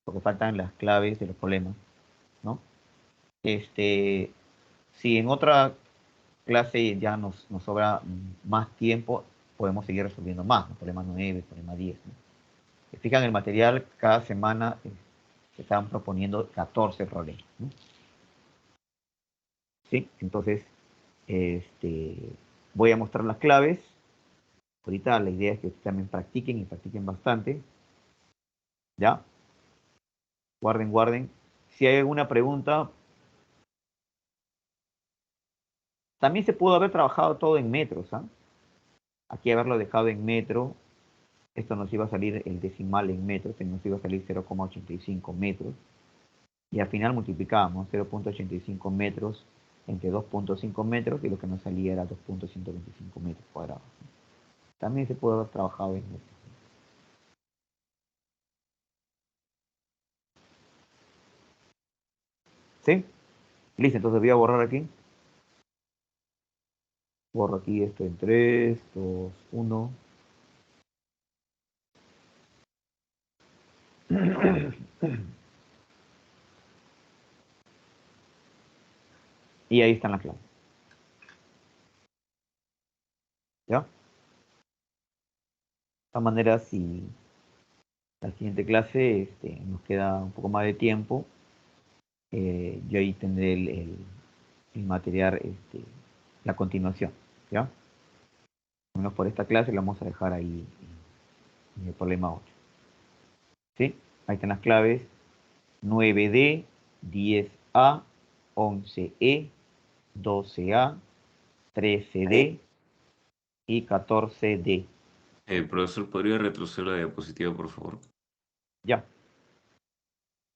Speaker 1: Porque faltan las claves de los problemas, ¿no? Si en otra clase ya nos sobra más tiempo, podemos seguir resolviendo más, ¿no? Problema 9, problema 10, ¿no? Si fijan el material, cada semana se están proponiendo 14 problemas, ¿no? ¿Sí? Entonces, voy a mostrar las claves. Ahorita la idea es que ustedes también practiquen y practiquen bastante. ¿Ya? Guarden, guarden. Si hay alguna pregunta, también se pudo haber trabajado todo en metros, ¿ah? Aquí haberlo dejado en metro, esto nos iba a salir el decimal en metros, nos iba a salir 0,85 metros. Y al final multiplicábamos 0,85 metros entre 2,5 metros y lo que nos salía era 2,125 metros cuadrados. También se puede haber trabajado en metros. ¿Sí? Listo, entonces voy a borrar aquí. Borro aquí esto en 3, 2, 1. Y ahí están las claves. ¿Ya? De todas maneras, si la siguiente clase nos queda un poco más de tiempo, yo ahí tendré el material, la continuación. ¿Ya? Al menos por esta clase la vamos a dejar ahí en el problema 8. ¿Sí? Ahí están las claves 9D, 10A, 11E, 12A, 13D y 14D.
Speaker 5: Profesor, ¿podría retroceder la diapositiva, por favor?
Speaker 1: Ya.